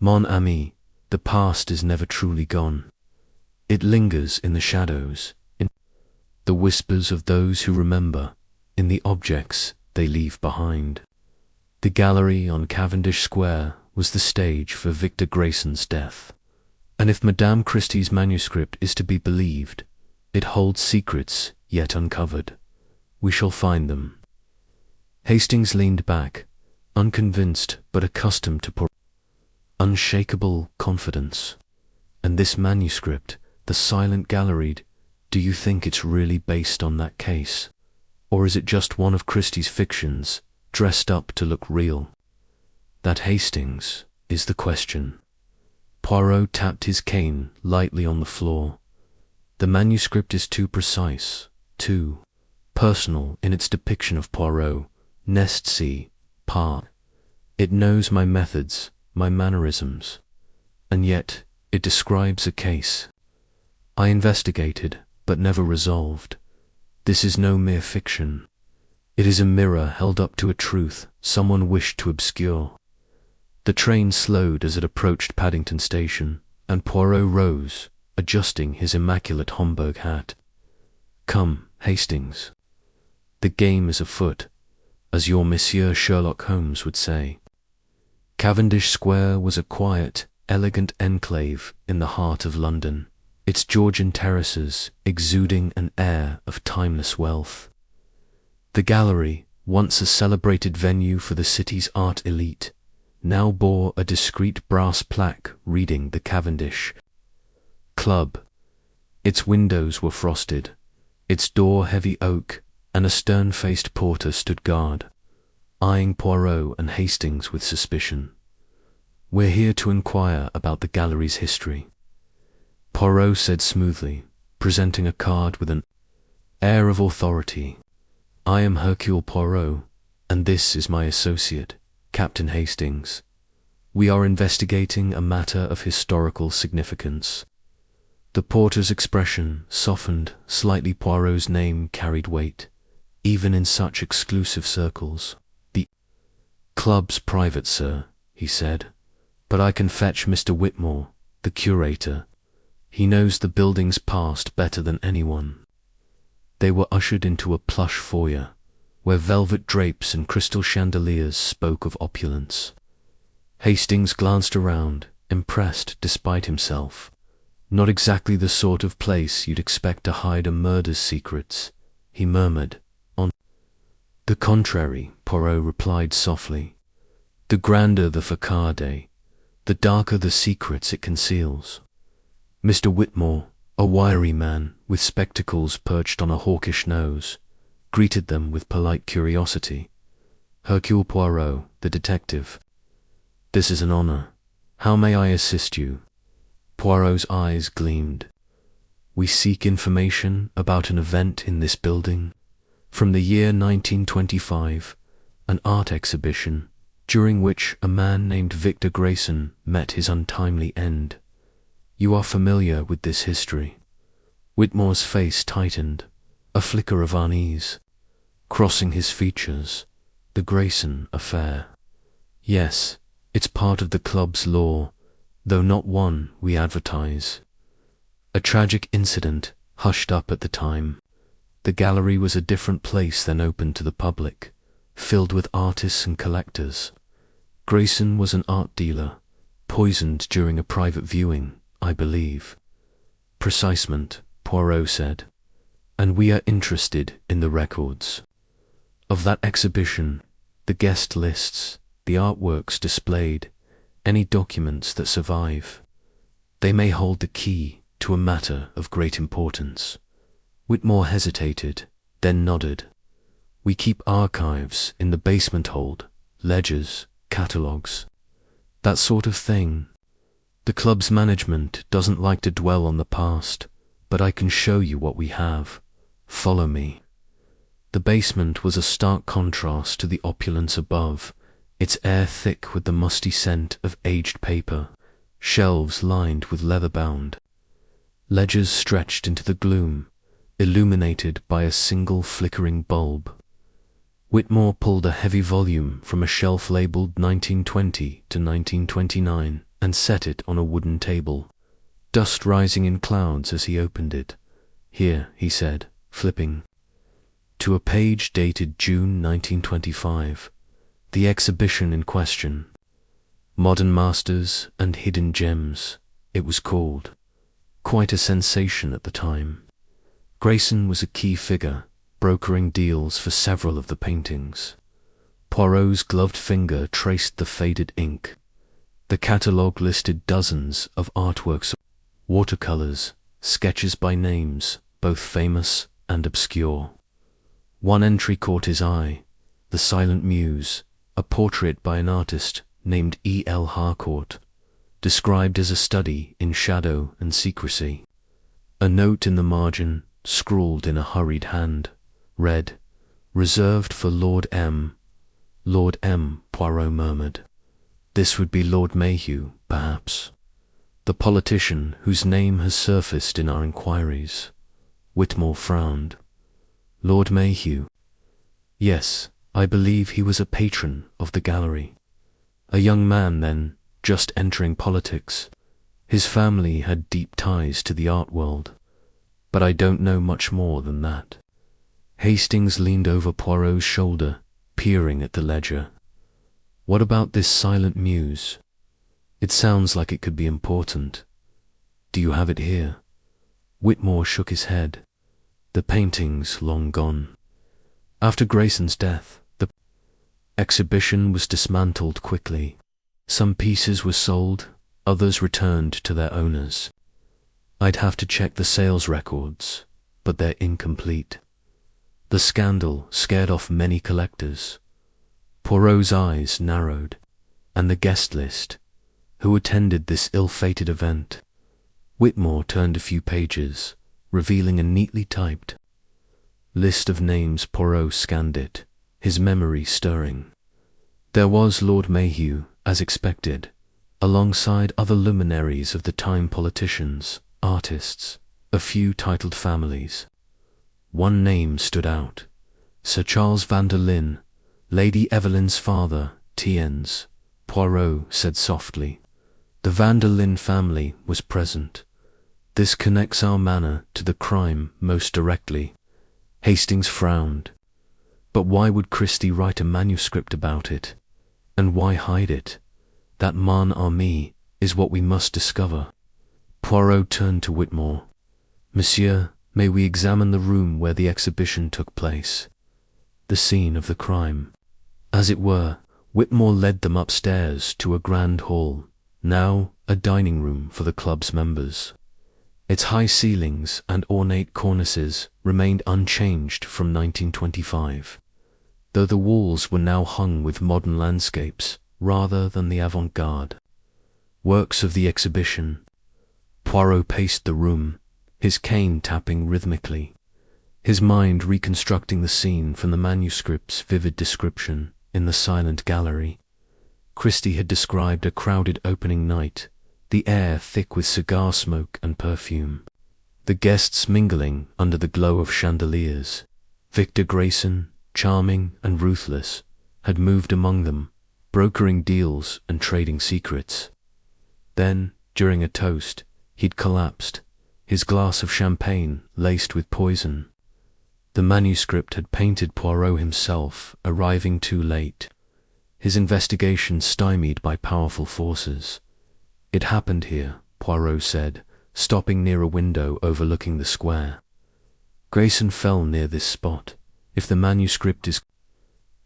"Mon ami, the past is never truly gone. It lingers in the shadows, in the whispers of those who remember, in the objects they leave behind." The gallery on Cavendish Square was the stage for Victor Grayson's death, and if Madame Christie's manuscript is to be believed, it holds secrets yet uncovered. We shall find them. Hastings leaned back, unconvinced but accustomed to unshakable confidence. "And this manuscript, the silent galleried, do you think it's really based on that case? Or is it just one of Christie's fictions, dressed up to look real? That, Hastings, is the question." Poirot tapped his cane lightly on the floor. "The manuscript is too precise, too personal in its depiction of Poirot, Nestsea, Park. It knows my methods, my mannerisms, and yet it describes a case I investigated but never resolved. This is no mere fiction. It is a mirror held up to a truth someone wished to obscure." The train slowed as it approached Paddington Station, and Poirot rose, adjusting his immaculate Homburg hat. "Come, Hastings. The game is afoot, as your Monsieur Sherlock Holmes would say." Cavendish Square was a quiet, elegant enclave in the heart of London, its Georgian terraces exuding an air of timeless wealth. The gallery, once a celebrated venue for the city's art elite, now bore a discreet brass plaque reading the Cavendish Club. Its windows were frosted, its door heavy oak, and a stern-faced porter stood guard, eyeing Poirot and Hastings with suspicion. "We're here to inquire about the gallery's history," Poirot said smoothly, presenting a card with an air of authority. "I am Hercule Poirot, and this is my associate, Captain Hastings. We are investigating a matter of historical significance." The porter's expression softened slightly. Poirot's name carried weight, even in such exclusive circles. "The club's private, sir," he said, "but I can fetch Mr. Whitmore, the curator. He knows the building's past better than anyone." They were ushered into a plush foyer, where velvet drapes and crystal chandeliers spoke of opulence. Hastings glanced around, impressed despite himself. "Not exactly the sort of place you'd expect to hide a murder's secrets," he murmured. "On the contrary," Poirot replied softly. "The grander the facade, the darker the secrets it conceals." Mr. Whitmore, a wiry man with spectacles perched on a hawkish nose, greeted them with polite curiosity. "Hercule Poirot, the detective. This is an honor. How may I assist you?" Poirot's eyes gleamed. "We seek information about an event in this building from the year 1925, an art exhibition during which a man named Victor Grayson met his untimely end. You are familiar with this history?" Whitmore's face tightened, a flicker of unease crossing his features. "The Grayson affair. Yes, it's part of the club's lore, though not one we advertise. A tragic incident hushed up at the time. The gallery was a different place than open to the public, filled with artists and collectors. Grayson was an art dealer, poisoned during a private viewing, I believe. Precisement, Poirot said. And we are interested in the records of that exhibition, the guest lists, the artworks displayed, any documents that survive. They may hold the key to a matter of great importance. Whitmore hesitated, then nodded. We keep archives in the basement hold, ledgers, catalogues, that sort of thing. The club's management doesn't like to dwell on the past, but I can show you what we have. Follow me. The basement was a stark contrast to the opulence above, its air thick with the musty scent of aged paper, shelves lined with leather bound. Ledgers stretched into the gloom, illuminated by a single flickering bulb. Whitmore pulled a heavy volume from a shelf labelled 1920 to 1929 and set it on a wooden table, dust rising in clouds as he opened it. Here, he said, flipping to a page dated June 1925, the exhibition in question. Modern Masters and Hidden Gems, it was called. Quite a sensation at the time. Grayson was a key figure, brokering deals for several of the paintings. Poirot's gloved finger traced the faded ink. The catalogue listed dozens of artworks, watercolors, sketches by names, both famous and obscure. One entry caught his eye, The Silent Muse, a portrait by an artist named E. L. Harcourt, described as a study in shadow and secrecy. A note in the margin, scrawled in a hurried hand, read, "Reserved for Lord M." Lord M, Poirot murmured. This would be Lord Mayhew, perhaps. The politician whose name has surfaced in our inquiries. Whitmore frowned. Lord Mayhew. Yes, I believe he was a patron of the gallery. A young man then, just entering politics. His family had deep ties to the art world. But I don't know much more than that. Hastings leaned over Poirot's shoulder, peering at the ledger. What about this Silent Muse? It sounds like it could be important. Do you have it here? Whitmore shook his head. The painting's long gone. After Grayson's death, the exhibition was dismantled quickly. Some pieces were sold, others returned to their owners. I'd have to check the sales records, but they're incomplete. The scandal scared off many collectors. Poirot's eyes narrowed, and the guest list, who attended this ill-fated event. Whitmore turned a few pages, revealing a neatly typed list of names. Poirot scanned it, his memory stirring. There was Lord Mayhew, as expected, alongside other luminaries of the time, politicians, artists, a few titled families. One name stood out, Sir Charles van der Lyn, Lady Evelyn's father, Tiens. Poirot said softly. The van der Lyn family was present. This connects our manor to the crime most directly. Hastings frowned. But why would Christie write a manuscript about it? And why hide it? That man Armee is what we must discover. Poirot turned to Whitmore. Monsieur, may we examine the room where the exhibition took place? The scene of the crime. As it were, Whitmore led them upstairs to a grand hall, now a dining room for the club's members. Its high ceilings and ornate cornices remained unchanged from 1925, though the walls were now hung with modern landscapes rather than the avant-garde works of the exhibition. Poirot paced the room, his cane tapping rhythmically, his mind reconstructing the scene from the manuscript's vivid description in the silent gallery. Christie had described a crowded opening night, the air thick with cigar smoke and perfume, the guests mingling under the glow of chandeliers. Victor Grayson, charming and ruthless, had moved among them, brokering deals and trading secrets. Then, during a toast, he'd collapsed, his glass of champagne laced with poison. The manuscript had painted Poirot himself, arriving too late, his investigation stymied by powerful forces. "It happened here," Poirot said, stopping near a window overlooking the square. "Grayson fell near this spot. If the manuscript is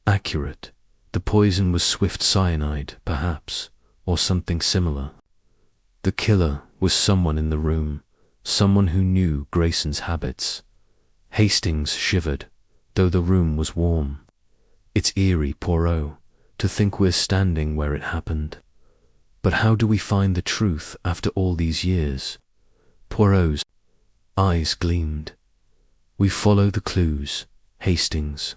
accurate, the poison was swift cyanide, perhaps, or something similar. The killer was someone in the room, someone who knew Grayson's habits." Hastings shivered, though the room was warm. "It's eerie, Poirot, to think we're standing where it happened. But how do we find the truth after all these years?" Poirot's eyes gleamed. "We follow the clues, Hastings.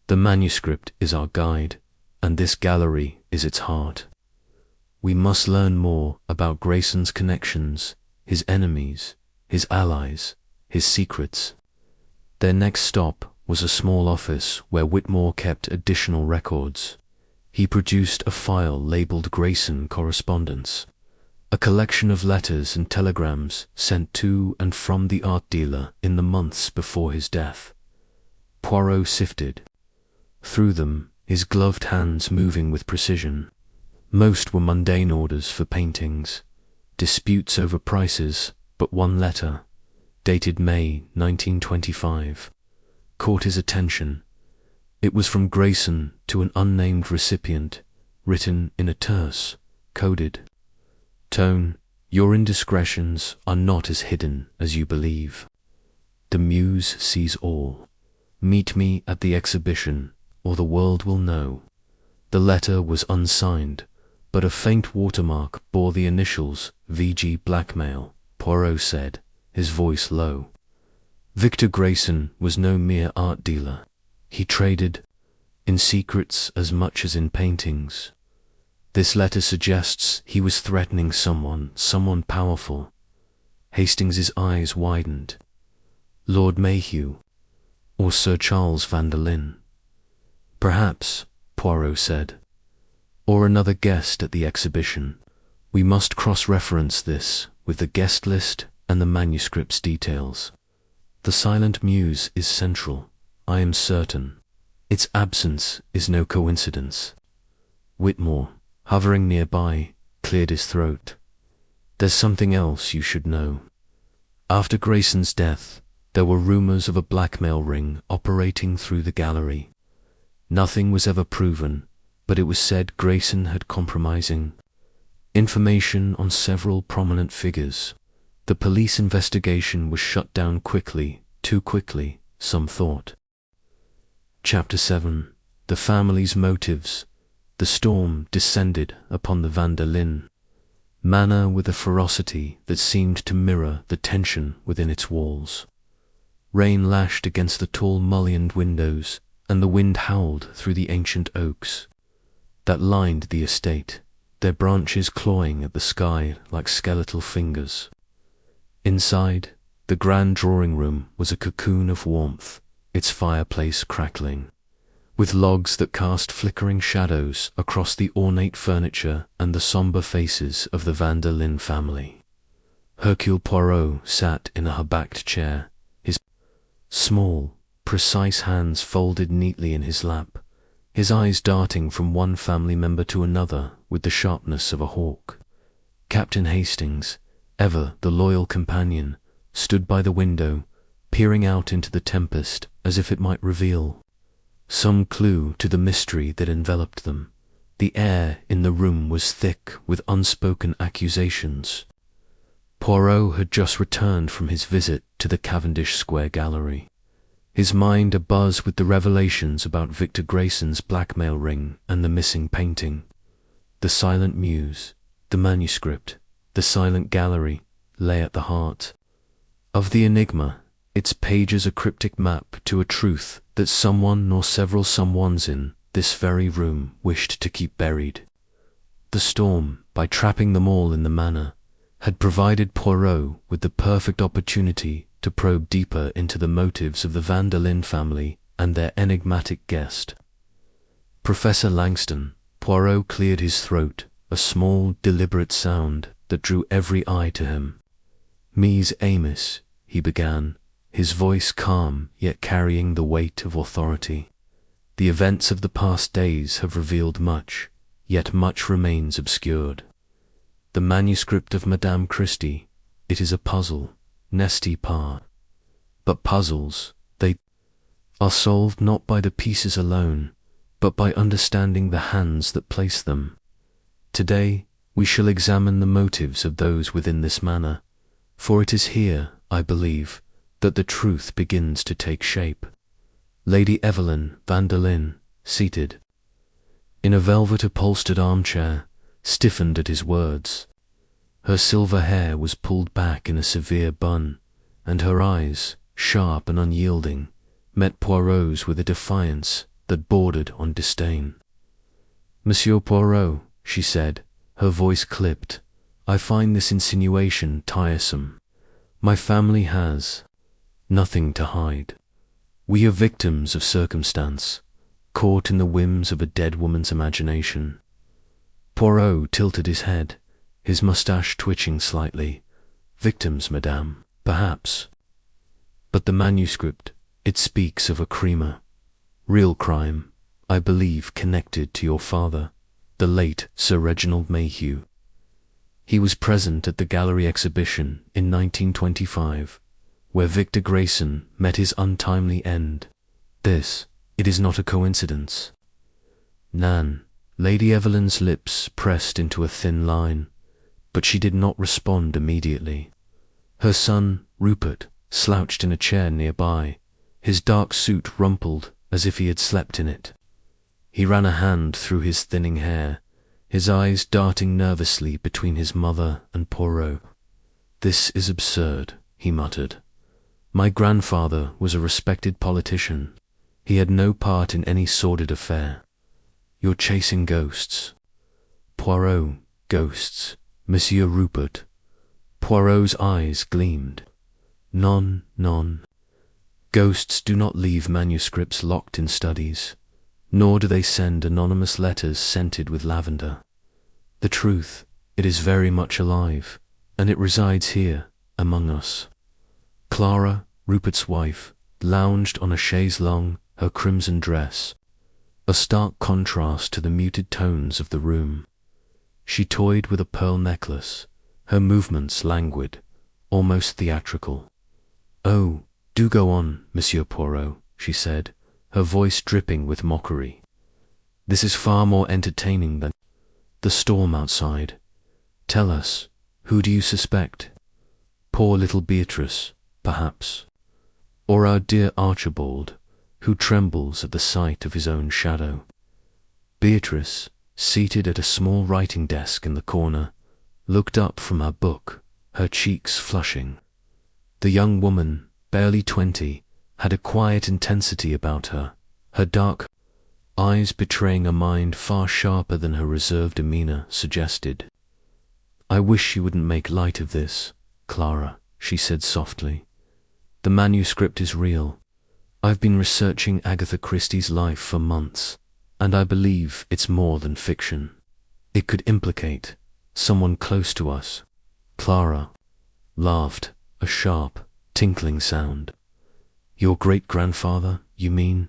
The manuscript is our guide, and this gallery is its heart. We must learn more about Grayson's connections, his enemies, his allies, his secrets." Their next stop was a small office where Whitmore kept additional records. He produced a file labeled Grayson Correspondence, a collection of letters and telegrams sent to and from the art dealer in the months before his death. Poirot sifted through them, his gloved hands moving with precision. Most were mundane orders for paintings, disputes over prices, but one letter, dated May 1925, caught his attention. It was from Grayson to an unnamed recipient, written in a terse, coded tone. "Your indiscretions are not as hidden as you believe. The muse sees all. Meet me at the exhibition, or the world will know." The letter was unsigned, but a faint watermark bore the initials VG Blackmail, Poirot said, his voice low. Victor Grayson was no mere art dealer. He traded in secrets as much as in paintings. This letter suggests he was threatening someone powerful. Hastings's eyes widened. "Lord Mayhew, or Sir Charles van der Lyn?" "Perhaps," Poirot said. "Or another guest at the exhibition. We must cross-reference this with the guest list and the manuscript's details. The silent muse is central, I am certain. Its absence is no coincidence." Whitmore, hovering nearby, cleared his throat. "There's something else you should know. After Grayson's death, there were rumors of a blackmail ring operating through the gallery. Nothing was ever proven, but it was said Grayson had compromising information on several prominent figures. The police investigation was shut down quickly, too quickly, some thought. Chapter 7. The Family's Motives. The storm descended upon the van der Lyn manor with a ferocity that seemed to mirror the tension within its walls. Rain lashed against the tall mullioned windows, and the wind howled through the ancient oaks that lined the estate, their branches clawing at the sky like skeletal fingers. Inside, the grand drawing-room was a cocoon of warmth, its fireplace crackling, with logs that cast flickering shadows across the ornate furniture and the sombre faces of the van der Lyn family. Hercule Poirot sat in a high-backed chair, his small, precise hands folded neatly in his lap, his eyes darting from one family member to another with the sharpness of a hawk. Captain Hastings, ever the loyal companion, stood by the window, peering out into the tempest as if it might reveal some clue to the mystery that enveloped them. The air in the room was thick with unspoken accusations. Poirot had just returned from his visit to the Cavendish Square Gallery, his mind abuzz with the revelations about Victor Grayson's blackmail ring and the missing painting. The silent muse, the manuscript, the silent gallery lay at the heart of the enigma, its pages a cryptic map to a truth that someone or several someones in this very room wished to keep buried. The storm, by trapping them all in the manor, had provided Poirot with the perfect opportunity to probe deeper into the motives of the van der Lyn family and their enigmatic guest. "Professor Langston," Poirot cleared his throat, a small, deliberate sound that drew every eye to him. Mies Amos, he began, his voice calm yet carrying the weight of authority. The events of the past days have revealed much, yet much remains obscured. The manuscript of Madame Christie, it is a puzzle, n'est-ce pas? But puzzles, they are solved not by the pieces alone, but by understanding the hands that place them. Today, we shall examine the motives of those within this manor, for it is here, I believe, that the truth begins to take shape. Lady Evelyn van der Linde, seated in a velvet-upholstered armchair, stiffened at his words. Her silver hair was pulled back in a severe bun, and her eyes, sharp and unyielding, met Poirot's with a defiance that bordered on disdain. "Monsieur Poirot," she said, her voice clipped, "I find this insinuation tiresome. My family has nothing to hide. We are victims of circumstance, caught in the whims of a dead woman's imagination." Poirot tilted his head, his moustache twitching slightly. "Victims, madame, perhaps. But the manuscript, it speaks of a crime. Real crime, I believe, connected to your father, the late Sir Reginald Mayhew. He was present at the gallery exhibition in 1925, where Victor Grayson met his untimely end. This, it is not a coincidence." Nan, Lady Evelyn's lips pressed into a thin line, but she did not respond immediately. Her son, Rupert, slouched in a chair nearby, his dark suit rumpled as if he had slept in it. He ran a hand through his thinning hair, his eyes darting nervously between his mother and Poirot. "This is absurd," he muttered. "My grandfather was a respected politician. He had no part in any sordid affair. You're chasing ghosts." "Poirot, ghosts, Monsieur Rupert." Poirot's eyes gleamed. "Non, non. Ghosts do not leave manuscripts locked in studies, nor do they send anonymous letters scented with lavender. The truth, it is very much alive, and it resides here, among us." Clara, Rupert's wife, lounged on a chaise longue, her crimson dress, a stark contrast to the muted tones of the room. She toyed with a pearl necklace, her movements languid, almost theatrical. "Oh, do go on, Monsieur Poirot," she said, her voice dripping with mockery. "This is far more entertaining than the storm outside. Tell us, who do you suspect? Poor little Beatrice, perhaps, or our dear Archibald, who trembles at the sight of his own shadow?" Beatrice, seated at a small writing desk in the corner, looked up from her book, her cheeks flushing. The young woman, barely 20, had a quiet intensity about her, her dark eyes betraying a mind far sharper than her reserved demeanor suggested. "I wish you wouldn't make light of this, Clara," she said softly. "The manuscript is real. I've been researching Agatha Christie's life for months, and I believe it's more than fiction. It could implicate someone close to us." Clara laughed, a sharp, tinkling sound. "Your great-grandfather, you mean?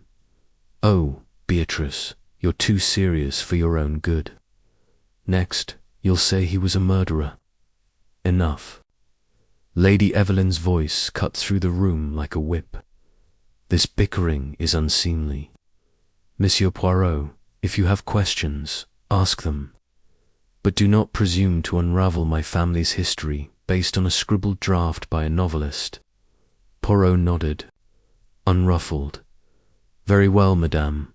Oh, Beatrice, you're too serious for your own good. Next, you'll say he was a murderer. Enough." Lady Evelyn's voice cut through the room like a whip. "This bickering is unseemly. Monsieur Poirot, if you have questions, ask them. But do not presume to unravel my family's history based on a scribbled draft by a novelist." Poirot nodded, unruffled. "Very well, madame.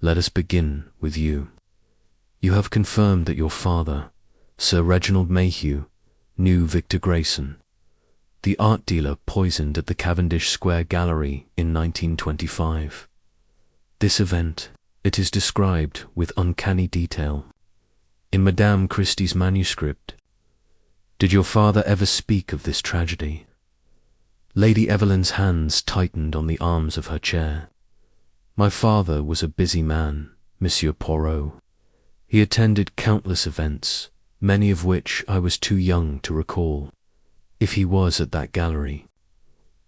Let us begin with you. You have confirmed that your father, Sir Reginald Mayhew, knew Victor Grayson, the art dealer poisoned at the Cavendish Square Gallery in 1925. This event, it is described with uncanny detail in Madame Christie's manuscript. Did your father ever speak of this tragedy?" Lady Evelyn's hands tightened on the arms of her chair. "My father was a busy man, Monsieur Poirot. He attended countless events, many of which I was too young to recall. if he was at that gallery.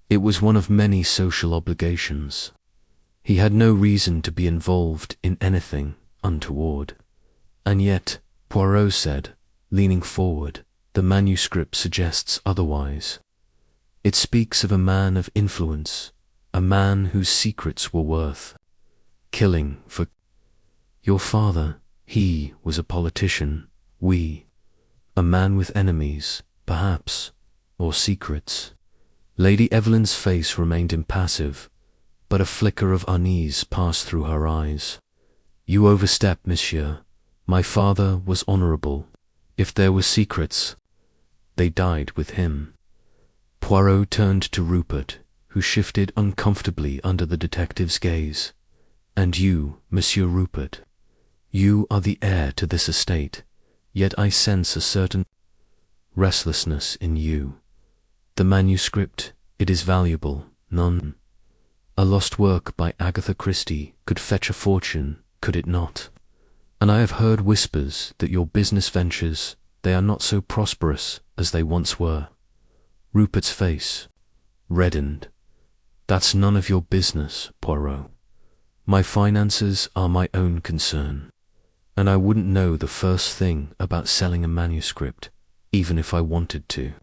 It was one of many social obligations. He had no reason to be involved in anything untoward. And yet, Poirot said, leaning forward, the manuscript suggests otherwise. It speaks of a man of influence, a man whose secrets were worth killing for. Your father, he was a politician, a man with enemies, perhaps, or secrets. Lady Evelyn's face remained impassive, but a flicker of unease passed through her eyes. You overstep, monsieur. My father was honourable. If there were secrets, they died with him. Poirot turned to Rupert, who shifted uncomfortably under the detective's gaze. And you, Monsieur Rupert, you are the heir to this estate, yet I sense a certain restlessness in you. The manuscript, it is valuable, none. A lost work by Agatha Christie could fetch a fortune, could it not? And I have heard whispers that your business ventures, they are not so prosperous as they once were. Rupert's face reddened. That's none of your business, Poirot. My finances are my own concern, and I wouldn't know the first thing about selling a manuscript, even if I wanted to.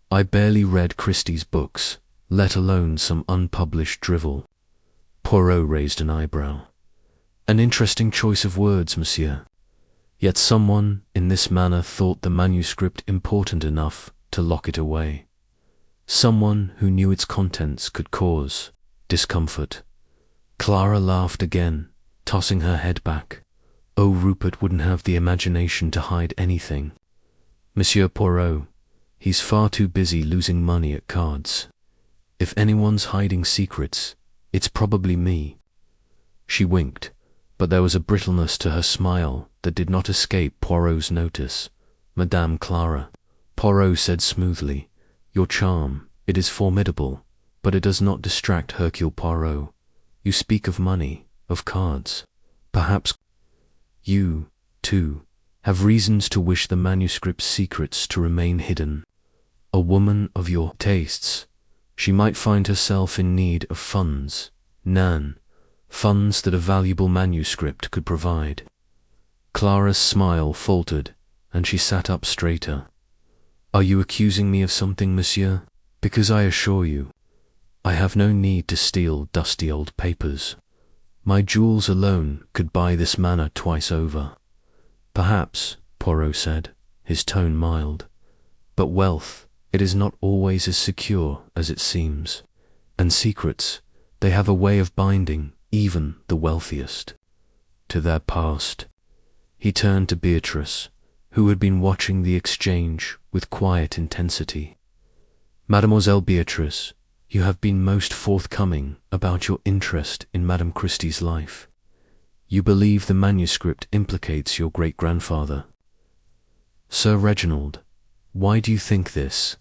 I barely read Christie's books, let alone some unpublished drivel. Poirot raised an eyebrow. An interesting choice of words, monsieur. Yet someone in this manner thought the manuscript important enough to lock it away. Someone who knew its contents could cause discomfort. Clara laughed again, tossing her head back. Oh, Rupert wouldn't have the imagination to hide anything. Monsieur Poirot, he's far too busy losing money at cards. If anyone's hiding secrets, it's probably me. She winked, but there was a brittleness to her smile that did not escape Poirot's notice. Madame Clara, Poirot said smoothly, your charm, it is formidable, but it does not distract Hercule Poirot. You speak of money, of cards. Perhaps you, too, have reasons to wish the manuscript's secrets to remain hidden. A woman of your tastes, she might find herself in need of funds, funds that a valuable manuscript could provide. Clara's smile faltered, and she sat up straighter. Are you accusing me of something, monsieur? Because I assure you, I have no need to steal dusty old papers. My jewels alone could buy this manor twice over. Perhaps, Poirot said, his tone mild, but wealth, it is not always as secure as it seems, and secrets, they have a way of binding even the wealthiest to their past. He turned to Beatrice, who had been watching the exchange with quiet intensity. Mademoiselle Beatrice, you have been most forthcoming about your interest in Madame Christie's life. You believe the manuscript implicates your great-grandfather. Sir Reginald, why do you think this?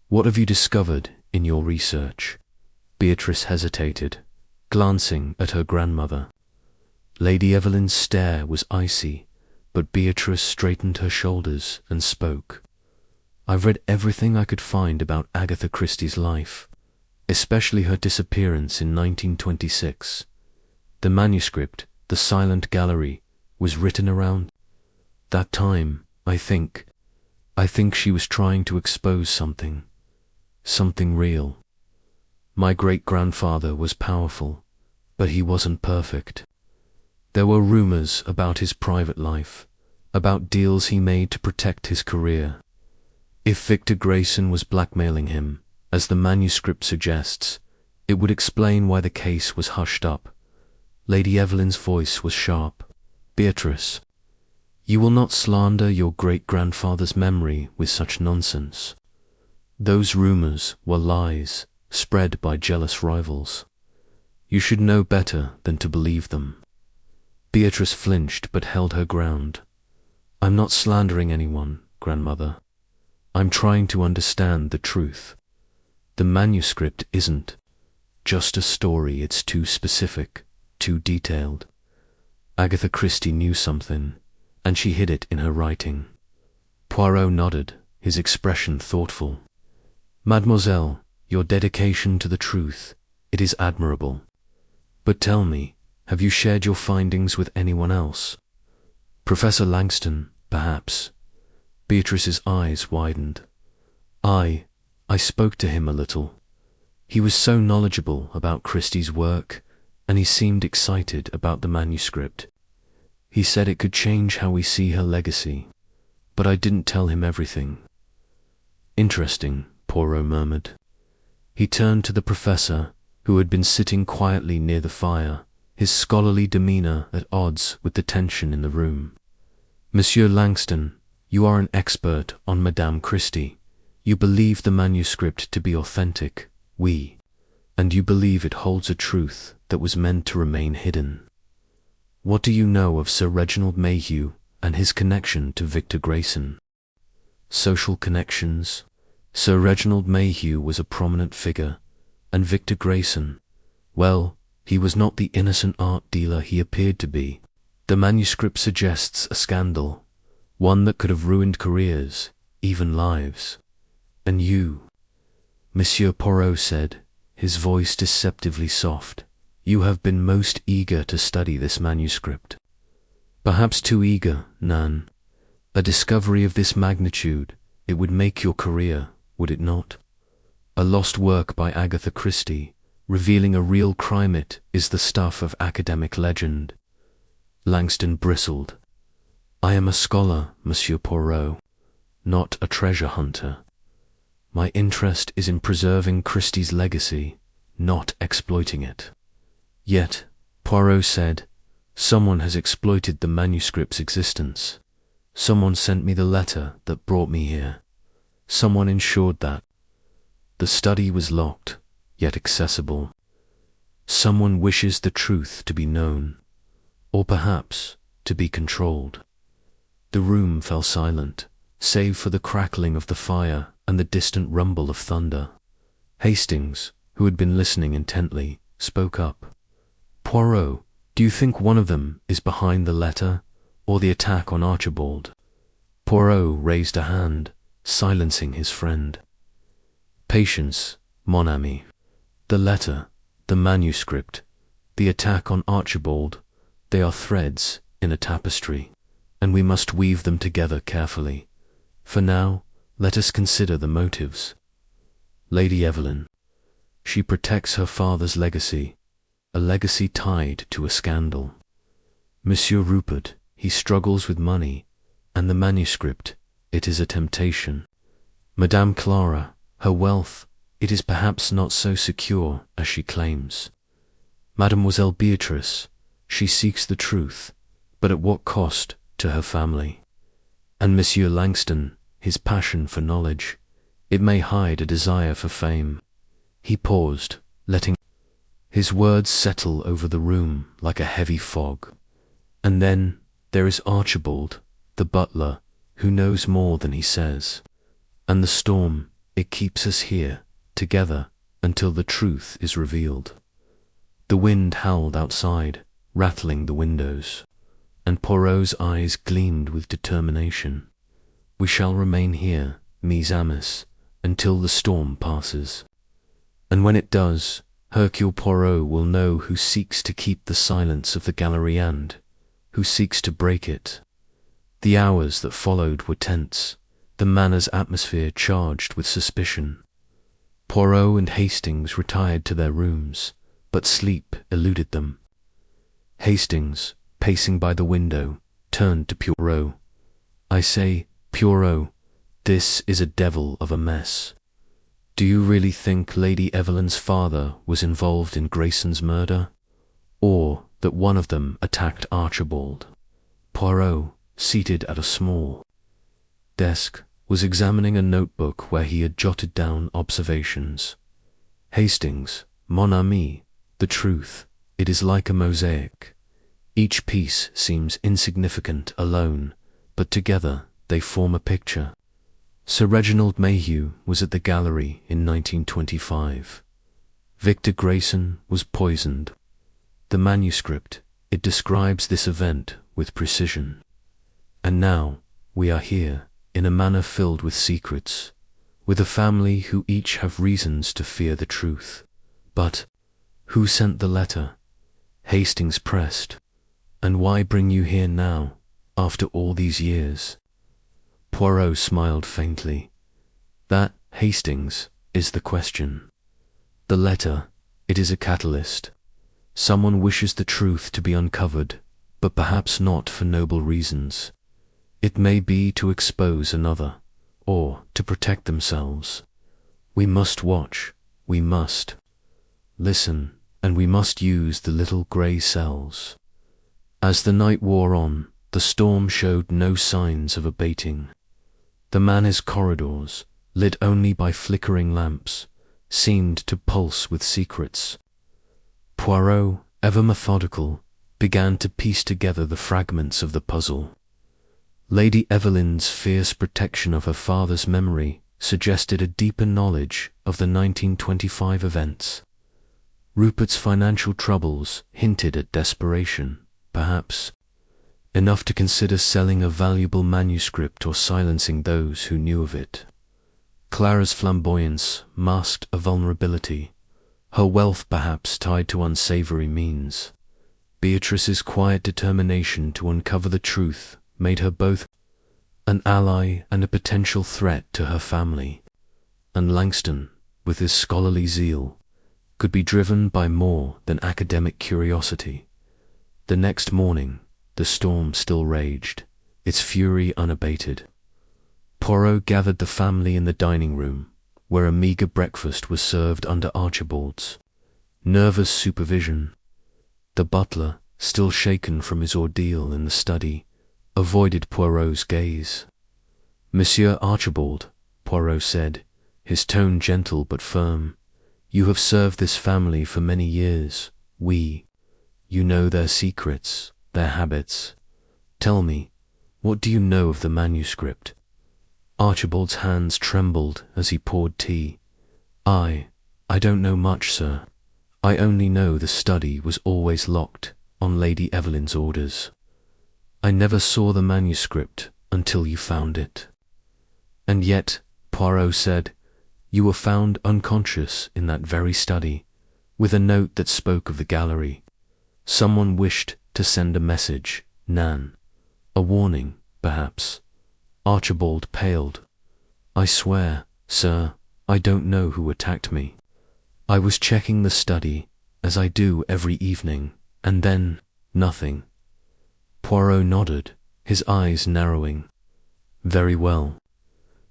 What have you discovered in your research? Beatrice hesitated, glancing at her grandmother. Lady Evelyn's stare was icy, but Beatrice straightened her shoulders and spoke. I've read everything I could find about Agatha Christie's life, especially her disappearance in 1926. The manuscript, The Silent Gallery, was written around that time, I think. I think she was trying to expose something real. My great-grandfather was powerful, but he wasn't perfect. There were rumors about his private life, about deals he made to protect his career. If Victor Grayson was blackmailing him, as the manuscript suggests, it would explain why the case was hushed up. Lady Evelyn's voice was sharp. Beatrice, you will not slander your great-grandfather's memory with such nonsense. Those rumors were lies, spread by jealous rivals. You should know better than to believe them. Beatrice flinched but held her ground. I'm not slandering anyone, grandmother. I'm trying to understand the truth. The manuscript isn't just a story, it's too specific, too detailed. Agatha Christie knew something, and she hid it in her writing. Poirot nodded, his expression thoughtful. "Mademoiselle, your dedication to the truth, it is admirable. But tell me, have you shared your findings with anyone else? Professor Langston, perhaps?" Beatrice's eyes widened. I spoke to him a little. He was so knowledgeable about Christie's work, and he seemed excited about the manuscript. He said it could change how we see her legacy, but I didn't tell him everything. "Interesting," Poirot murmured. He turned to the professor, who had been sitting quietly near the fire, his scholarly demeanor at odds with the tension in the room. "Monsieur Langston, you are an expert on Madame Christie. You believe the manuscript to be authentic, and you believe it holds a truth that was meant to remain hidden. What do you know of Sir Reginald Mayhew and his connection to Victor Grayson?" Social connections. Sir Reginald Mayhew was a prominent figure, and Victor Grayson, well, he was not the innocent art dealer he appeared to be. The manuscript suggests a scandal, one that could have ruined careers, even lives. "And you," Monsieur Poirot said, his voice deceptively soft, "you have been most eager to study this manuscript." "Perhaps too eager, Nan. A discovery of this magnitude, it would make your career, would it not? A lost work by Agatha Christie, revealing a real crime, it is the stuff of academic legend." Langston bristled. "I am a scholar, Monsieur Poirot, not a treasure hunter. My interest is in preserving Christie's legacy, not exploiting it." "Yet," Poirot said, "someone has exploited the manuscript's existence. Someone sent me the letter that brought me here. Someone ensured that the study was locked, yet accessible. Someone wishes the truth to be known, or perhaps to be controlled." The room fell silent, save for the crackling of the fire and the distant rumble of thunder. Hastings, who had been listening intently, spoke up. "Poirot, do you think one of them is behind the letter, or the attack on Archibald?" Poirot raised a hand, silencing his friend. "Patience, mon ami. The letter, the manuscript, the attack on Archibald, they are threads in a tapestry, and we must weave them together carefully. For now, let us consider the motives. Lady Evelyn, she protects her father's legacy, a legacy tied to a scandal. Monsieur Rupert, he struggles with money, and the manuscript, it is a temptation. Madame Clara, her wealth, it is perhaps not so secure as she claims. Mademoiselle Beatrice, she seeks the truth, but at what cost to her family? And Monsieur Langston, his passion for knowledge, it may hide a desire for fame." He paused, letting his words settle over the room like a heavy fog. "And then there is Archibald, the butler, who knows more than he says. And the storm, it keeps us here, together, until the truth is revealed." The wind howled outside, rattling the windows, and Poirot's eyes gleamed with determination. "We shall remain here, mes amis, until the storm passes. And when it does, Hercule Poirot will know who seeks to keep the silence of the gallery and who seeks to break it." The hours that followed were tense, the manor's atmosphere charged with suspicion. Poirot and Hastings retired to their rooms, but sleep eluded them. Hastings, pacing by the window, turned to Poirot. "I say, Poirot, this is a devil of a mess. Do you really think Lady Evelyn's father was involved in Grayson's murder, or that one of them attacked Archibald?" Poirot, seated at a small desk, was examining a notebook where he had jotted down observations. "Hastings, mon ami, the truth, it is like a mosaic. Each piece seems insignificant alone, but together they form a picture. Sir Reginald Mayhew was at the gallery in 1925. Victor Grayson was poisoned. The manuscript, it describes this event with precision. And now we are here, in a manor filled with secrets, with a family who each have reasons to fear the truth. But who sent the letter? Hastings pressed. And why bring you here now, after all these years? Poirot smiled faintly. That, Hastings, is the question. The letter, it is a catalyst. Someone wishes the truth to be uncovered, but perhaps not for noble reasons. It may be to expose another, or to protect themselves. We must watch, we must listen, and we must use the little grey cells. As the night wore on, the storm showed no signs of abating. The manor's corridors, lit only by flickering lamps, seemed to pulse with secrets. Poirot, ever methodical, began to piece together the fragments of the puzzle. Lady Evelyn's fierce protection of her father's memory suggested a deeper knowledge of the 1925 events. Rupert's financial troubles hinted at desperation, perhaps, enough to consider selling a valuable manuscript or silencing those who knew of it. Clara's flamboyance masked a vulnerability, her wealth perhaps tied to unsavory means. Beatrice's quiet determination to uncover the truth made her both an ally and a potential threat to her family. And Langston, with his scholarly zeal, could be driven by more than academic curiosity. The next morning, the storm still raged, its fury unabated. Poirot gathered the family in the dining room, where a meagre breakfast was served under Archibald's nervous supervision. The butler, still shaken from his ordeal in the study, avoided Poirot's gaze. "Monsieur Archibald," Poirot said, his tone gentle but firm, "you have served this family for many years. You know their secrets, their habits. Tell me, what do you know of the manuscript?" Archibald's hands trembled as he poured tea. I don't know much, sir. I only know the study was always locked on Lady Evelyn's orders. I never saw the manuscript until you found it." "And yet," Poirot said, "you were found unconscious in that very study, with a note that spoke of the gallery. Someone wished to send a message, Nan. A warning, perhaps." Archibald paled. "I swear, sir, I don't know who attacked me. I was checking the study, as I do every evening, and then nothing." Poirot nodded, his eyes narrowing. "Very well.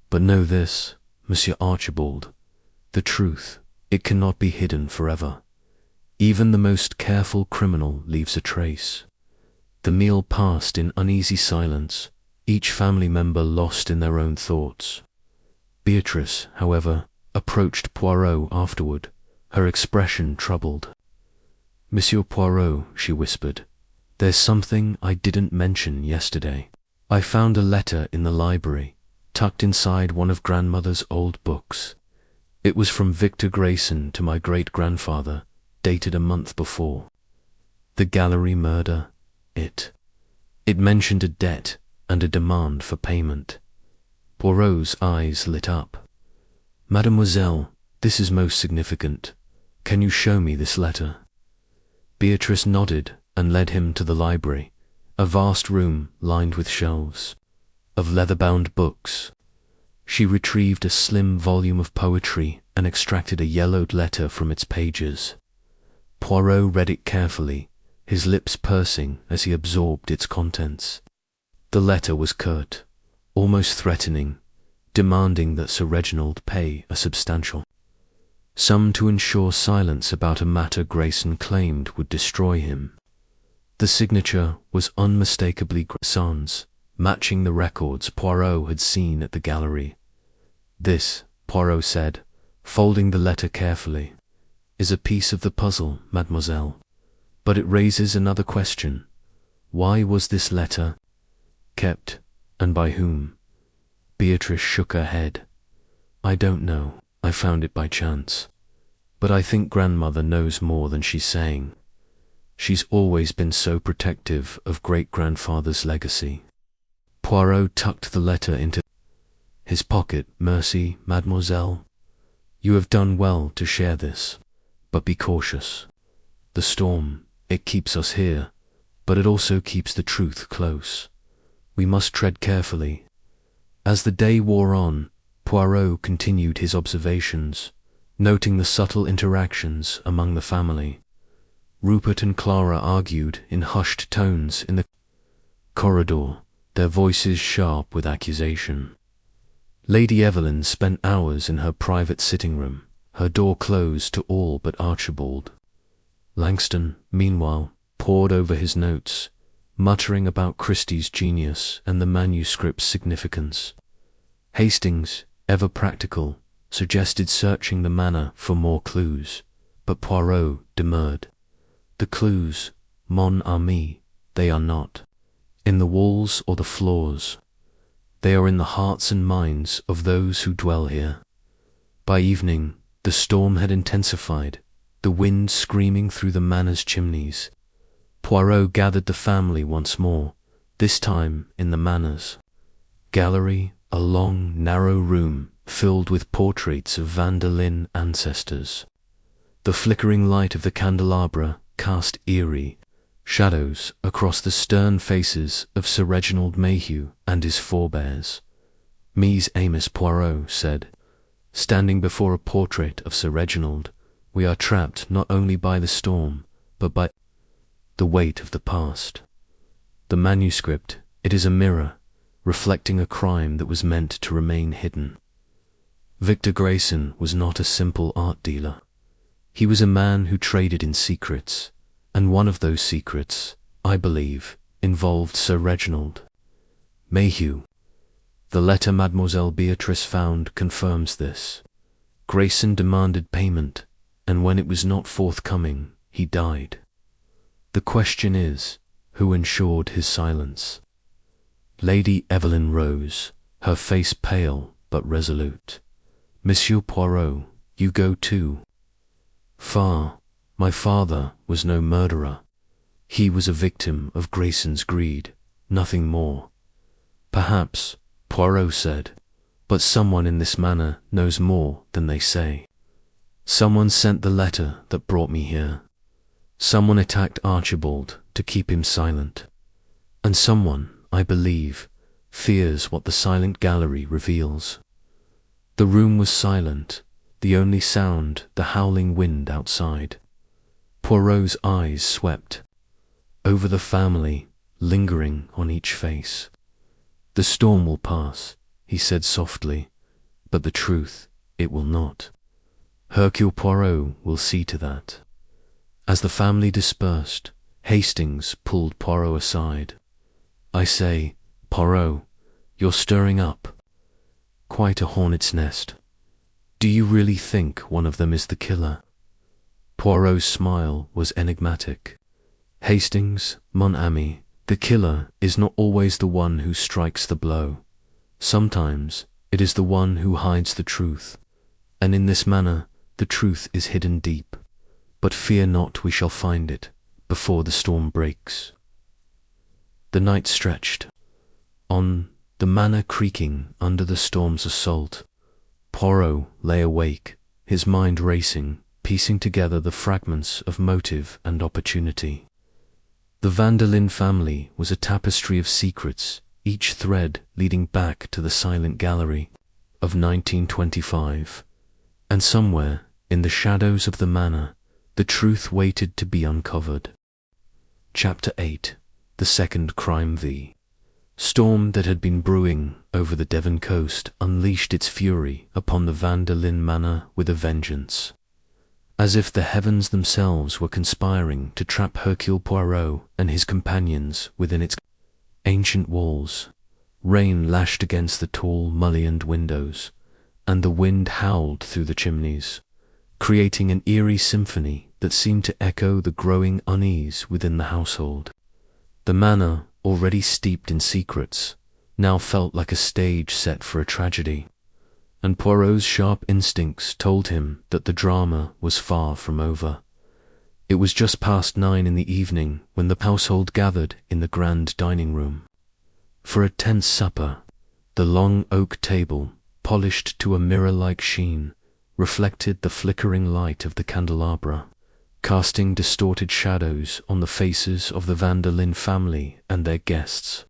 But know this, Monsieur Archibald, the truth, it cannot be hidden forever. Even the most careful criminal leaves a trace." The meal passed in uneasy silence, each family member lost in their own thoughts. Beatrice, however, approached Poirot afterward, her expression troubled. "Monsieur Poirot," she whispered, "there's something I didn't mention yesterday. I found a letter in the library, tucked inside one of grandmother's old books. It was from Victor Grayson to my great-grandfather, dated a month before. The gallery murder, it mentioned a debt and a demand for payment." Poirot's eyes lit up. "Mademoiselle, this is most significant. Can you show me this letter?" Beatrice nodded and led him to the library, a vast room lined with shelves of leather-bound books. She retrieved a slim volume of poetry and extracted a yellowed letter from its pages. Poirot read it carefully, his lips pursing as he absorbed its contents. The letter was curt, almost threatening, demanding that Sir Reginald pay a substantial sum to ensure silence about a matter Grayson claimed would destroy him. The signature was unmistakably Grayson's, matching the records Poirot had seen at the gallery. "This," Poirot said, folding the letter carefully, "is a piece of the puzzle, mademoiselle. But it raises another question. Why was this letter kept, and by whom?" Beatrice shook her head. "I don't know. I found it by chance. But I think grandmother knows more than she's saying. She's always been so protective of great-grandfather's legacy." Poirot tucked the letter into his pocket. Mercy, mademoiselle. You have done well to share this, but be cautious. The storm, it keeps us here, but it also keeps the truth close. We must tread carefully. As the day wore on, Poirot continued his observations, noting the subtle interactions among the family. Rupert and Clara argued in hushed tones in the corridor, their voices sharp with accusation. Lady Evelyn spent hours in her private sitting room, her door closed to all but Archibald. Langston, meanwhile, pored over his notes, muttering about Christie's genius and the manuscript's significance. Hastings, ever practical, suggested searching the manor for more clues, but Poirot demurred. The clues, mon ami, they are not in the walls or the floors. They are in the hearts and minds of those who dwell here. By evening, the storm had intensified, the wind screaming through the manor's chimneys. Poirot gathered the family once more, this time in the manor's gallery, a long, narrow room filled with portraits of Vanderlyn ancestors. The flickering light of the candelabra cast eerie shadows across the stern faces of Sir Reginald Mayhew and his forebears. Mes Amis, Poirot said, standing before a portrait of Sir Reginald, we are trapped not only by the storm, but by the weight of the past. The manuscript, it is a mirror, reflecting a crime that was meant to remain hidden. Victor Grayson was not a simple art dealer. He was a man who traded in secrets, and one of those secrets, I believe, involved Sir Reginald Mayhew. The letter Mademoiselle Beatrice found confirms this. Grayson demanded payment, and when it was not forthcoming, he died. The question is, who ensured his silence? Lady Evelyn rose, her face pale but resolute. Monsieur Poirot, you go too far. My father was no murderer. He was a victim of Grayson's greed, nothing more. Perhaps, Poirot said, but someone in this manor knows more than they say. Someone sent the letter that brought me here. Someone attacked Archibald to keep him silent. And someone, I believe, fears what the silent gallery reveals. The room was silent, the only sound the howling wind outside. Poirot's eyes swept over the family, lingering on each face. The storm will pass, he said softly, but the truth, it will not. Hercule Poirot will see to that. As the family dispersed, Hastings pulled Poirot aside. I say, Poirot, you're stirring up quite a hornet's nest. Do you really think one of them is the killer? Poirot's smile was enigmatic. Hastings, mon ami, the killer is not always the one who strikes the blow. Sometimes it is the one who hides the truth, and in this manner the truth is hidden deep. But fear not, we shall find it before the storm breaks. The night stretched on, the manor creaking under the storm's assault. Poirot lay awake, his mind racing, piecing together the fragments of motive and opportunity. The Vanderlyn family was a tapestry of secrets, each thread leading back to the silent gallery of 1925. And somewhere, in the shadows of the manor, the truth waited to be uncovered. Chapter 8. The Second Crime. The storm that had been brewing over the Devon coast unleashed its fury upon the Vanderlyn manor with a vengeance. As if the heavens themselves were conspiring to trap Hercule Poirot and his companions within its ancient walls. Rain lashed against the tall, mullioned windows, and the wind howled through the chimneys, creating an eerie symphony that seemed to echo the growing unease within the household. The manor, already steeped in secrets, now felt like a stage set for a tragedy, and Poirot's sharp instincts told him that the drama was far from over. It was just past 9 in the evening when the household gathered in the grand dining room for a tense supper. The long oak table, polished to a mirror-like sheen, reflected the flickering light of the candelabra, casting distorted shadows on the faces of the Van der Linde family and their guests.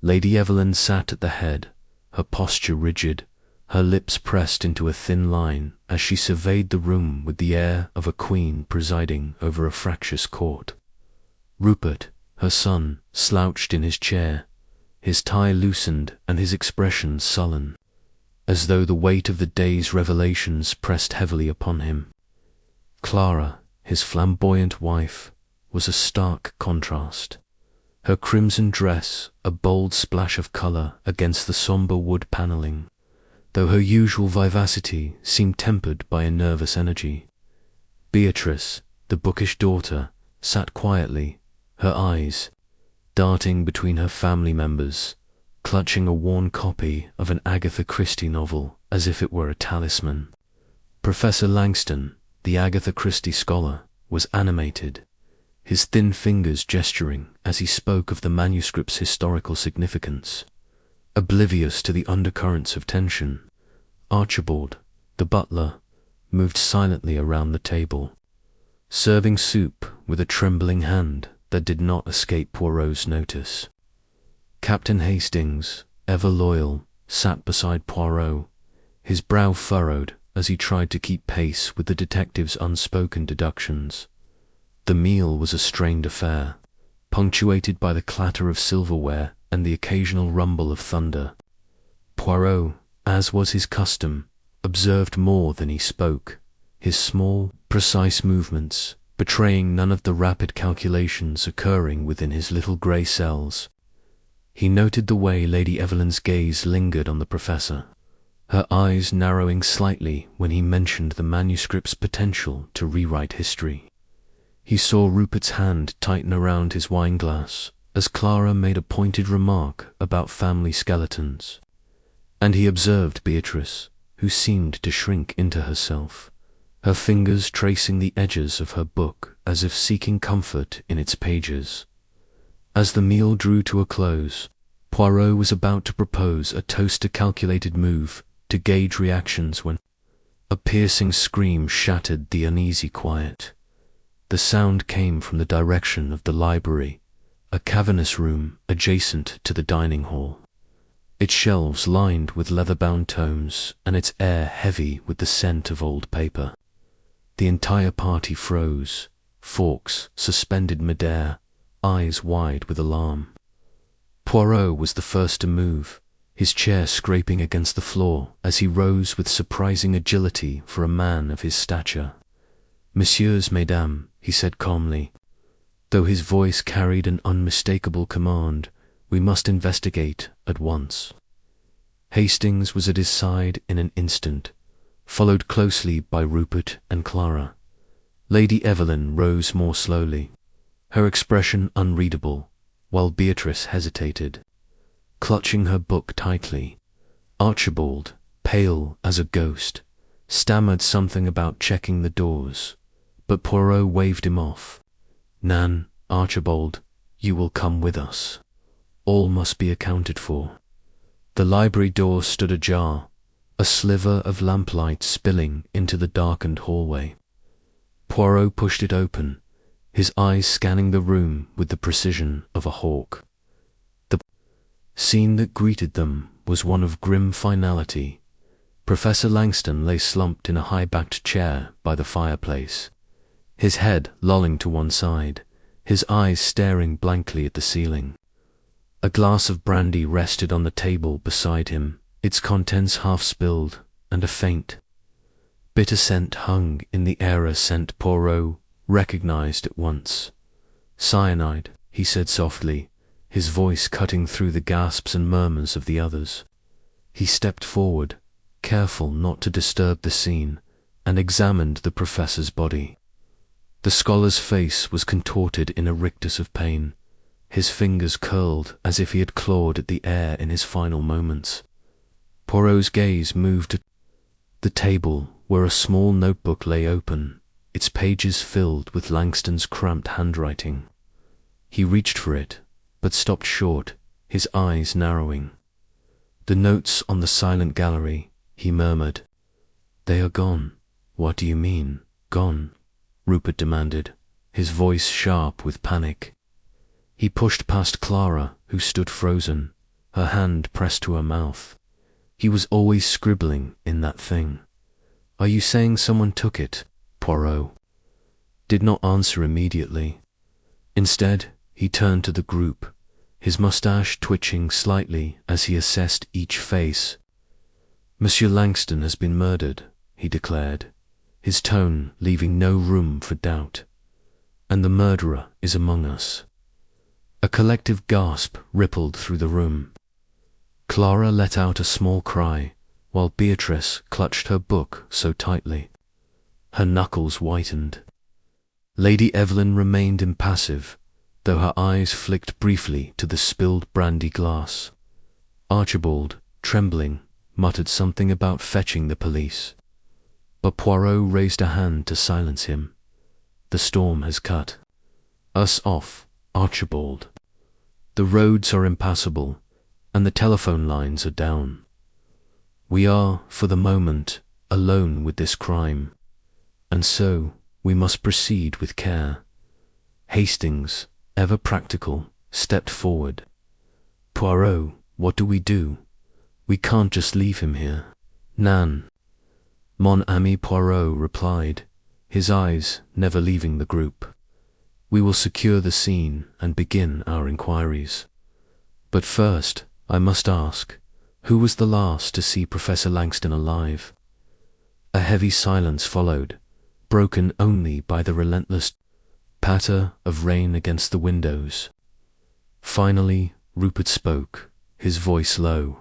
Lady Evelyn sat at the head, her posture rigid, her lips pressed into a thin line as she surveyed the room with the air of a queen presiding over a fractious court. Rupert, her son, slouched in his chair, his tie loosened and his expression sullen, as though the weight of the day's revelations pressed heavily upon him. Clara, his flamboyant wife, was a stark contrast. Her crimson dress a bold splash of colour against the sombre wood panelling, though her usual vivacity seemed tempered by a nervous energy. Beatrice, the bookish daughter, sat quietly, her eyes darting between her family members, clutching a worn copy of an Agatha Christie novel as if it were a talisman. Professor Langston, the Agatha Christie scholar, was animated, his thin fingers gesturing as he spoke of the manuscript's historical significance. Oblivious to the undercurrents of tension, Archibald, the butler, moved silently around the table, serving soup with a trembling hand that did not escape Poirot's notice. Captain Hastings, ever loyal, sat beside Poirot, his brow furrowed as he tried to keep pace with the detective's unspoken deductions. The meal was a strained affair, punctuated by the clatter of silverware and the occasional rumble of thunder. Poirot, as was his custom, observed more than he spoke, his small, precise movements betraying none of the rapid calculations occurring within his little grey cells. He noted the way Lady Evelyn's gaze lingered on the professor, her eyes narrowing slightly when he mentioned the manuscript's potential to rewrite history. He saw Rupert's hand tighten around his wineglass as Clara made a pointed remark about family skeletons, and he observed Beatrice, who seemed to shrink into herself, her fingers tracing the edges of her book as if seeking comfort in its pages. As the meal drew to a close, Poirot was about to propose a toast to calculated move to gauge reactions when a piercing scream shattered the uneasy quiet. The sound came from the direction of the library, a cavernous room adjacent to the dining hall, its shelves lined with leather-bound tomes and its air heavy with the scent of old paper. The entire party froze, forks suspended mid-air, eyes wide with alarm. Poirot was the first to move, his chair scraping against the floor as he rose with surprising agility for a man of his stature. "Messieurs, mesdames," he said calmly, though his voice carried an unmistakable command, "we must investigate at once." Hastings was at his side in an instant, followed closely by Rupert and Clara. Lady Evelyn rose more slowly, her expression unreadable, while Beatrice hesitated, clutching her book tightly. Archibald, pale as a ghost, stammered something about checking the doors, but Poirot waved him off. "Nan, Archibald, you will come with us. All must be accounted for." The library door stood ajar, a sliver of lamplight spilling into the darkened hallway. Poirot pushed it open, his eyes scanning the room with the precision of a hawk. The scene that greeted them was one of grim finality. Professor Langston lay slumped in a high-backed chair by the fireplace, his head lolling to one side, his eyes staring blankly at the ceiling. A glass of brandy rested on the table beside him, its contents half spilled, and a faint, bitter scent hung in the air, a scent Poirot recognized at once. "Cyanide," he said softly, his voice cutting through the gasps and murmurs of the others. He stepped forward, careful not to disturb the scene, and examined the professor's body. The scholar's face was contorted in a rictus of pain, his fingers curled as if he had clawed at the air in his final moments. Poirot's gaze moved to the table where a small notebook lay open, its pages filled with Langston's cramped handwriting. He reached for it, but stopped short, his eyes narrowing. The notes on the silent gallery, he murmured. They are gone. What do you mean, gone? Rupert demanded, his voice sharp with panic. He pushed past Clara, who stood frozen, her hand pressed to her mouth. He was always scribbling in that thing. Are you saying someone took it? Poirot did not answer immediately. Instead, he turned to the group, his moustache twitching slightly as he assessed each face. Monsieur Langston has been murdered, he declared, his tone leaving no room for doubt. And the murderer is among us. A collective gasp rippled through the room. Clara let out a small cry, while Beatrice clutched her book so tightly. Her knuckles whitened. Lady Evelyn remained impassive, though her eyes flicked briefly to the spilled brandy glass. Archibald, trembling, muttered something about fetching the police. But Poirot raised a hand to silence him. The storm has cut us off, Archibald. The roads are impassable, and the telephone lines are down. We are, for the moment, alone with this crime, and so we must proceed with care. Hastings, ever practical, stepped forward. Poirot, what do we do? We can't just leave him here. Nan. Mon ami Poirot replied, his eyes never leaving the group. We will secure the scene and begin our inquiries. But first, I must ask, who was the last to see Professor Langston alive? A heavy silence followed, broken only by the relentless patter of rain against the windows. Finally, Rupert spoke, his voice low.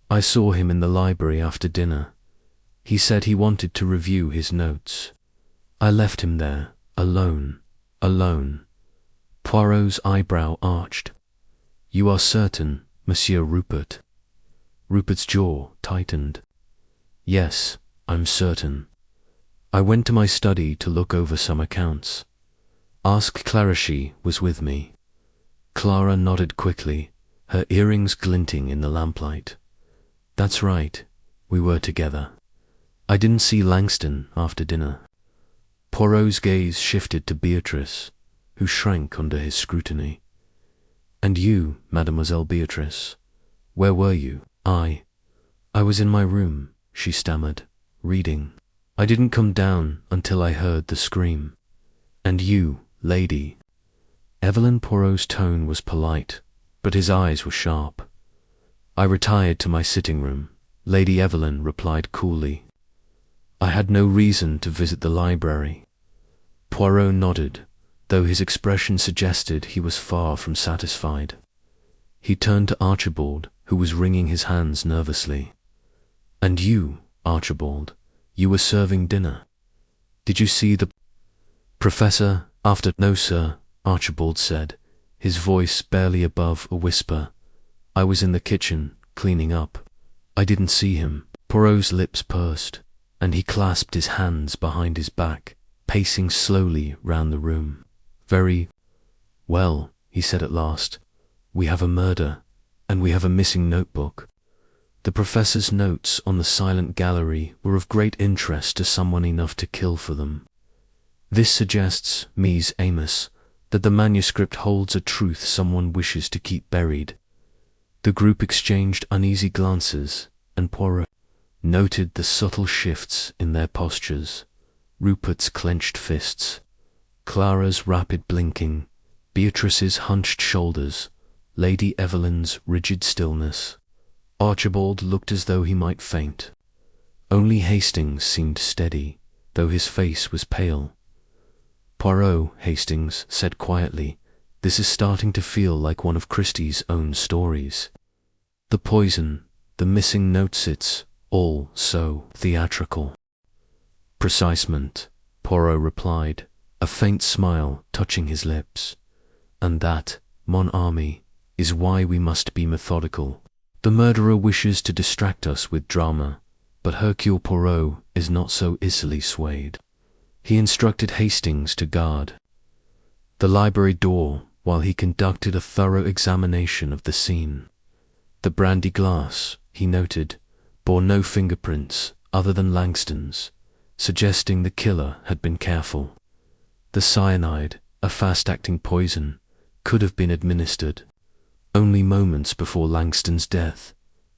I saw him in the library after dinner. He said he wanted to review his notes. I left him there, alone. Poirot's eyebrow arched. You are certain, Monsieur Rupert? Rupert's jaw tightened. Yes, I'm certain. I went to my study to look over some accounts. Ask Clarechy was with me. Clara nodded quickly, her earrings glinting in the lamplight. That's right, we were together. I didn't see Langston after dinner. Poirot's gaze shifted to Beatrice, who shrank under his scrutiny. And you, Mademoiselle Beatrice, where were you? I was in my room, she stammered, reading. I didn't come down until I heard the scream. And you, lady? Evelyn Poirot's tone was polite, but his eyes were sharp. I retired to my sitting room, Lady Evelyn replied coolly. I had no reason to visit the library. Poirot nodded, though his expression suggested he was far from satisfied. He turned to Archibald, who was wringing his hands nervously. And you, Archibald, you were serving dinner. Did you see the professor after? No, sir, Archibald said, his voice barely above a whisper. I was in the kitchen, cleaning up. I didn't see him. Poirot's lips pursed, and he clasped his hands behind his back, pacing slowly round the room. Very well, he said at last. We have a murder, and we have a missing notebook. The professor's notes on the silent gallery were of great interest to someone enough to kill for them. This suggests, Mies Amos, that the manuscript holds a truth someone wishes to keep buried. The group exchanged uneasy glances, and Poirot noted the subtle shifts in their postures, Rupert's clenched fists, Clara's rapid blinking, Beatrice's hunched shoulders, Lady Evelyn's rigid stillness. Archibald looked as though he might faint. Only Hastings seemed steady, though his face was pale. Poirot, Hastings said quietly, this is starting to feel like one of Christie's own stories. The poison, the missing notes, it's all so theatrical. Precisement, Poirot replied, a faint smile touching his lips. And that, mon ami, is why we must be methodical. The murderer wishes to distract us with drama, but Hercule Poirot is not so easily swayed. He instructed Hastings to guard the library door while he conducted a thorough examination of the scene. The brandy glass, he noted, bore no fingerprints other than Langston's, suggesting the killer had been careful. The cyanide, a fast-acting poison, could have been administered only moments before Langston's death,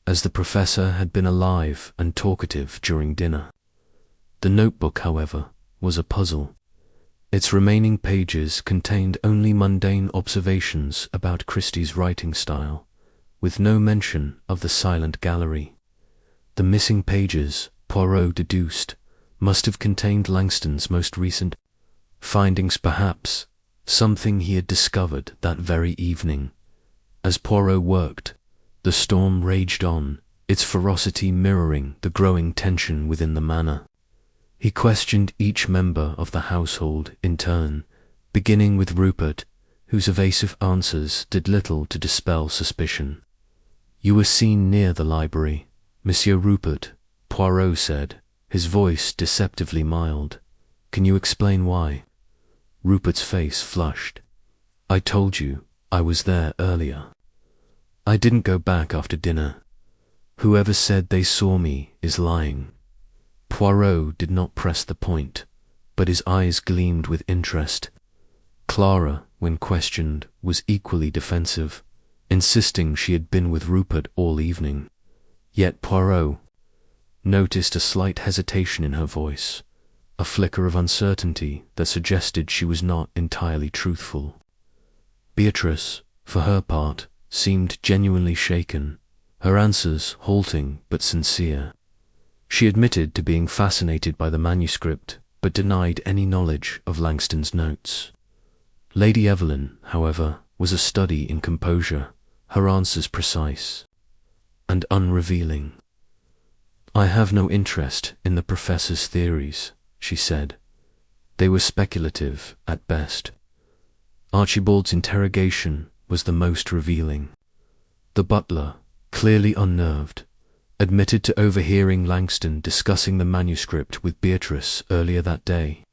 as the professor had been alive and talkative during dinner. The notebook, however, was a puzzle. Its remaining pages contained only mundane observations about Christie's writing style, with no mention of the silent gallery. The missing pages, Poirot deduced, must have contained Langston's most recent findings, perhaps something he had discovered that very evening. As Poirot worked, the storm raged on, its ferocity mirroring the growing tension within the manor. He questioned each member of the household in turn, beginning with Rupert, whose evasive answers did little to dispel suspicion. "You were seen near the library, Monsieur Rupert," Poirot said, his voice deceptively mild. "Can you explain why?" Rupert's face flushed. "I told you I was there earlier. I didn't go back after dinner. Whoever said they saw me is lying." Poirot did not press the point, but his eyes gleamed with interest. Clara, when questioned, was equally defensive, insisting she had been with Rupert all evening. Yet Poirot noticed a slight hesitation in her voice, a flicker of uncertainty that suggested she was not entirely truthful. Beatrice, for her part, seemed genuinely shaken, her answers halting but sincere. She admitted to being fascinated by the manuscript, but denied any knowledge of Langston's notes. Lady Evelyn, however, was a study in composure, her answers precise and unrevealing. "I have no interest in the professor's theories," she said. "They were speculative at best." Archibald's interrogation was the most revealing. The butler, clearly unnerved, admitted to overhearing Langston discussing the manuscript with Beatrice earlier that day.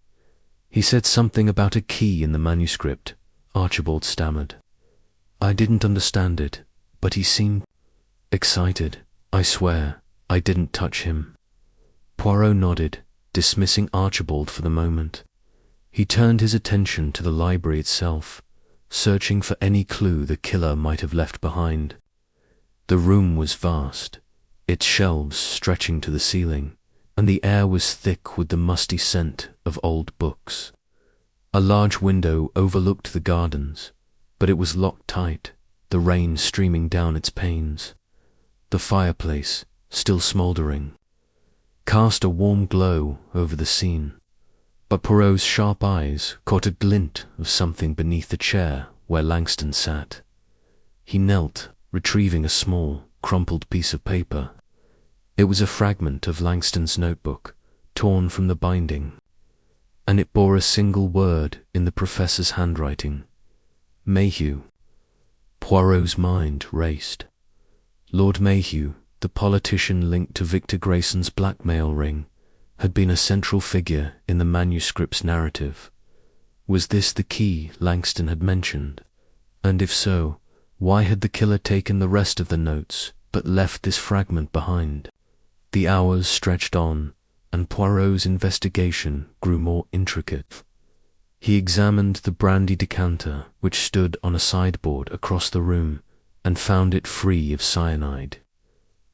"He said something about a key in the manuscript," Archibald stammered. "I didn't understand it, but he seemed excited. I swear, I didn't touch him." Poirot nodded, dismissing Archibald for the moment. He turned his attention to the library itself, searching for any clue the killer might have left behind. The room was vast, its shelves stretching to the ceiling, and the air was thick with the musty scent of old books. A large window overlooked the gardens, but it was locked tight, the rain streaming down its panes. The fireplace, still smouldering, cast a warm glow over the scene, but Poirot's sharp eyes caught a glint of something beneath the chair where Langston sat. He knelt, retrieving a small, crumpled piece of paper. It was a fragment of Langston's notebook, torn from the binding, and it bore a single word in the professor's handwriting: Mayhew. Poirot's mind raced. Lord Mayhew, the politician linked to Victor Grayson's blackmail ring, had been a central figure in the manuscript's narrative. Was this the key Langston had mentioned? And if so, why had the killer taken the rest of the notes but left this fragment behind? The hours stretched on, and Poirot's investigation grew more intricate. He examined the brandy decanter which stood on a sideboard across the room and found it free of cyanide.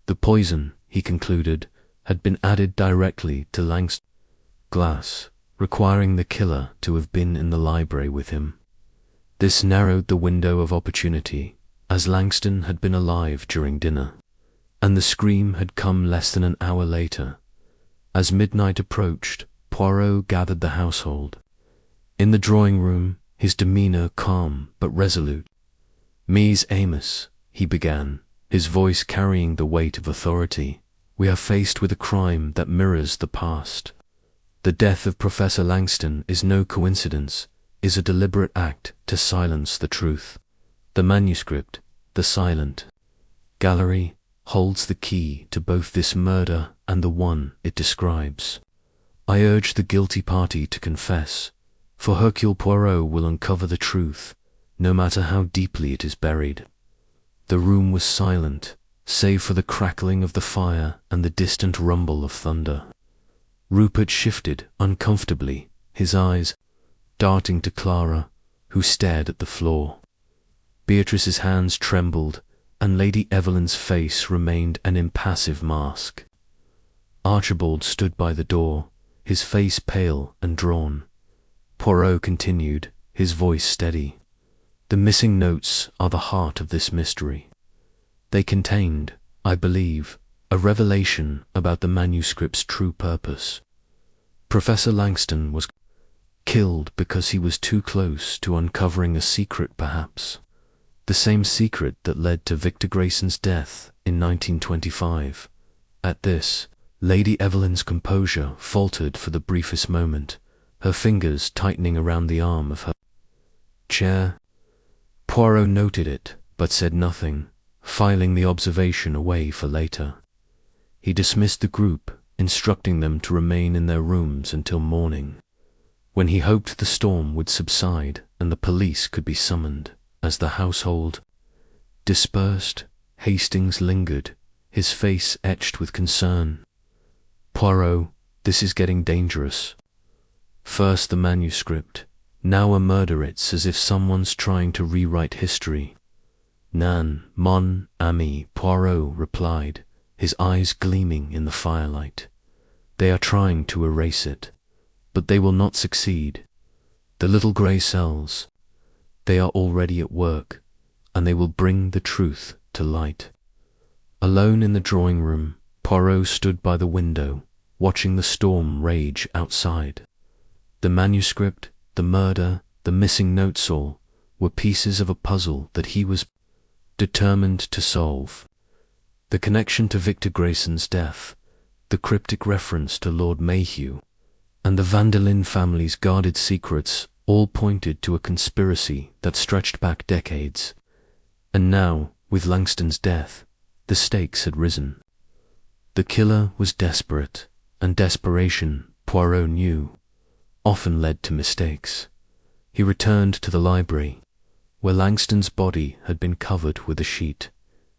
The poison, he concluded, had been added directly to Langston's glass, requiring the killer to have been in the library with him. This narrowed the window of opportunity, as Langston had been alive during dinner, and the scream had come less than an hour later. As midnight approached, Poirot gathered the household. In the drawing-room, his demeanour calm but resolute. "Mies Amos," he began, his voice carrying the weight of authority, "we are faced with a crime that mirrors the past. The death of Professor Langston is no coincidence, is a deliberate act to silence the truth. The manuscript, the silent gallery, holds the key to both this murder and the one it describes. I urge the guilty party to confess, for Hercule Poirot will uncover the truth, no matter how deeply it is buried." The room was silent, save for the crackling of the fire and the distant rumble of thunder. Rupert shifted uncomfortably, his eyes darting to Clara, who stared at the floor. Beatrice's hands trembled, and Lady Evelyn's face remained an impassive mask. Archibald stood by the door, his face pale and drawn. Poirot continued, his voice steady. The missing notes are the heart of this mystery. They contained, I believe, a revelation about the manuscript's true purpose. Professor Langston was killed because he was too close to uncovering a secret, perhaps. The same secret that led to Victor Grayson's death in 1925. At this, Lady Evelyn's composure faltered for the briefest moment, her fingers tightening around the arm of her chair. Poirot noted it, but said nothing, filing the observation away for later. He dismissed the group, instructing them to remain in their rooms until morning, when he hoped the storm would subside and the police could be summoned. As the household dispersed, Hastings lingered, his face etched with concern. Poirot, this is getting dangerous. First the manuscript, now a murder. It's as if someone's trying to rewrite history. Nan, mon ami, Poirot replied, his eyes gleaming in the firelight. They are trying to erase it, but they will not succeed. The little grey cells, they are already at work, and they will bring the truth to light. Alone in the drawing room, Poirot stood by the window, watching the storm rage outside. The manuscript, the murder, the missing notes, all were pieces of a puzzle that he was determined to solve. The connection to Victor Grayson's death, the cryptic reference to Lord Mayhew, and the Vanderlyn family's guarded secrets all pointed to a conspiracy that stretched back decades. And now, with Langston's death, the stakes had risen. The killer was desperate, and desperation, Poirot knew, often led to mistakes. He returned to the library, where Langston's body had been covered with a sheet,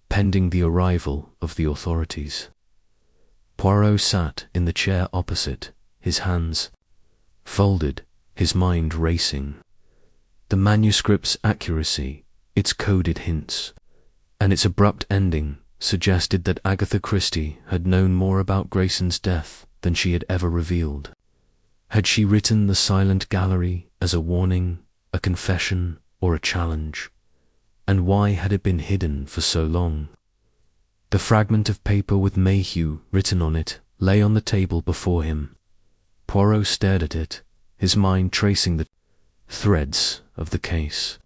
pending the arrival of the authorities. Poirot sat in the chair opposite, his hands folded, his mind racing. The manuscript's accuracy, its coded hints, and its abrupt ending suggested that Agatha Christie had known more about Grayson's death than she had ever revealed. Had she written The Silent Gallery as a warning, a confession, or a challenge? And why had it been hidden for so long? The fragment of paper with Mayhew written on it lay on the table before him. Poirot stared at it, his mind tracing the threads of the case.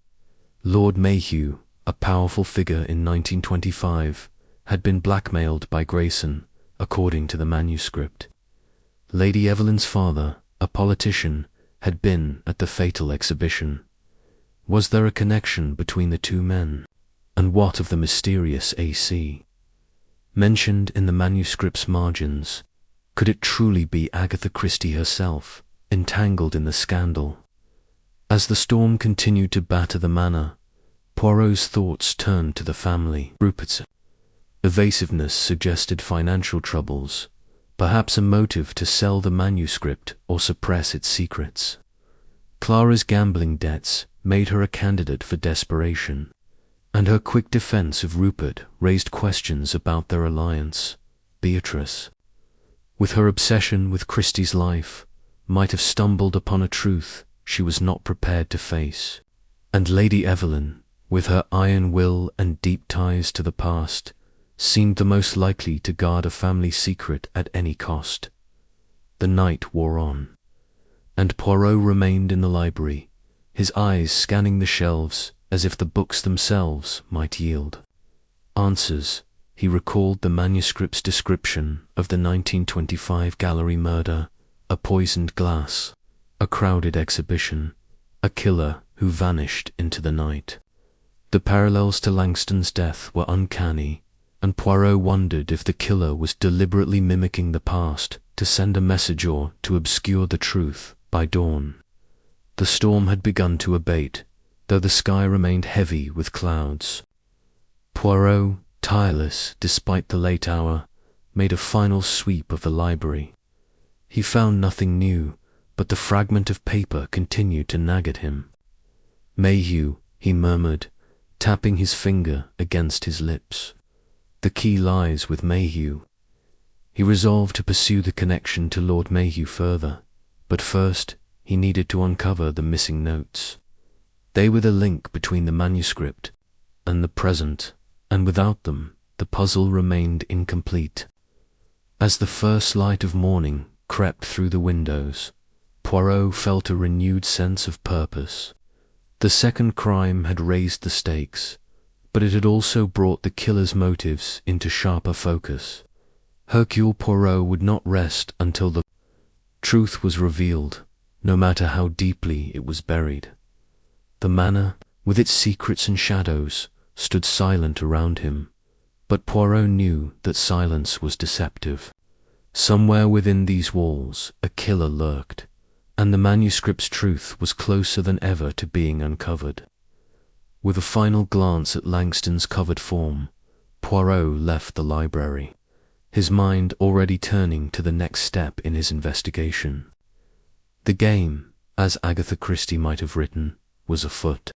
Lord Mayhew, a powerful figure in 1925, had been blackmailed by Grayson, according to the manuscript. Lady Evelyn's father, a politician, had been at the fatal exhibition. Was there a connection between the two men? And what of the mysterious AC? Mentioned in the manuscript's margins, could it truly be Agatha Christie herself, entangled in the scandal? As the storm continued to batter the manor, Poirot's thoughts turned to the family. Rupert's evasiveness suggested financial troubles, perhaps a motive to sell the manuscript or suppress its secrets. Clara's gambling debts made her a candidate for desperation, and her quick defense of Rupert raised questions about their alliance. Beatrice, with her obsession with Christie's life, might have stumbled upon a truth she was not prepared to face. And Lady Evelyn, with her iron will and deep ties to the past, seemed the most likely to guard a family secret at any cost. The night wore on, and Poirot remained in the library, his eyes scanning the shelves as if the books themselves might yield answers. He recalled the manuscript's description of the 1925 gallery murder, a poisoned glass, a crowded exhibition, a killer who vanished into the night. The parallels to Langston's death were uncanny, and Poirot wondered if the killer was deliberately mimicking the past to send a message or to obscure the truth. By dawn, the storm had begun to abate, though the sky remained heavy with clouds. Poirot tireless despite the late hour, made a final sweep of the library. He found nothing new, but the fragment of paper continued to nag at him. Mayhew, he murmured, tapping his finger against his lips. The key lies with Mayhew. He resolved to pursue the connection to Lord Mayhew further, but first he needed to uncover the missing notes. They were the link between the manuscript and the present, and without them the puzzle remained incomplete. As the first light of morning crept through the windows, Poirot felt a renewed sense of purpose. The second crime had raised the stakes, but it had also brought the killer's motives into sharper focus. Hercule Poirot would not rest until the truth was revealed, no matter how deeply it was buried. The manor, with its secrets and shadows, stood silent around him, but Poirot knew that silence was deceptive. Somewhere within these walls a killer lurked, and the manuscript's truth was closer than ever to being uncovered. With a final glance at Langston's covered form, Poirot left the library, his mind already turning to the next step in his investigation. The game, as Agatha Christie might have written, was afoot.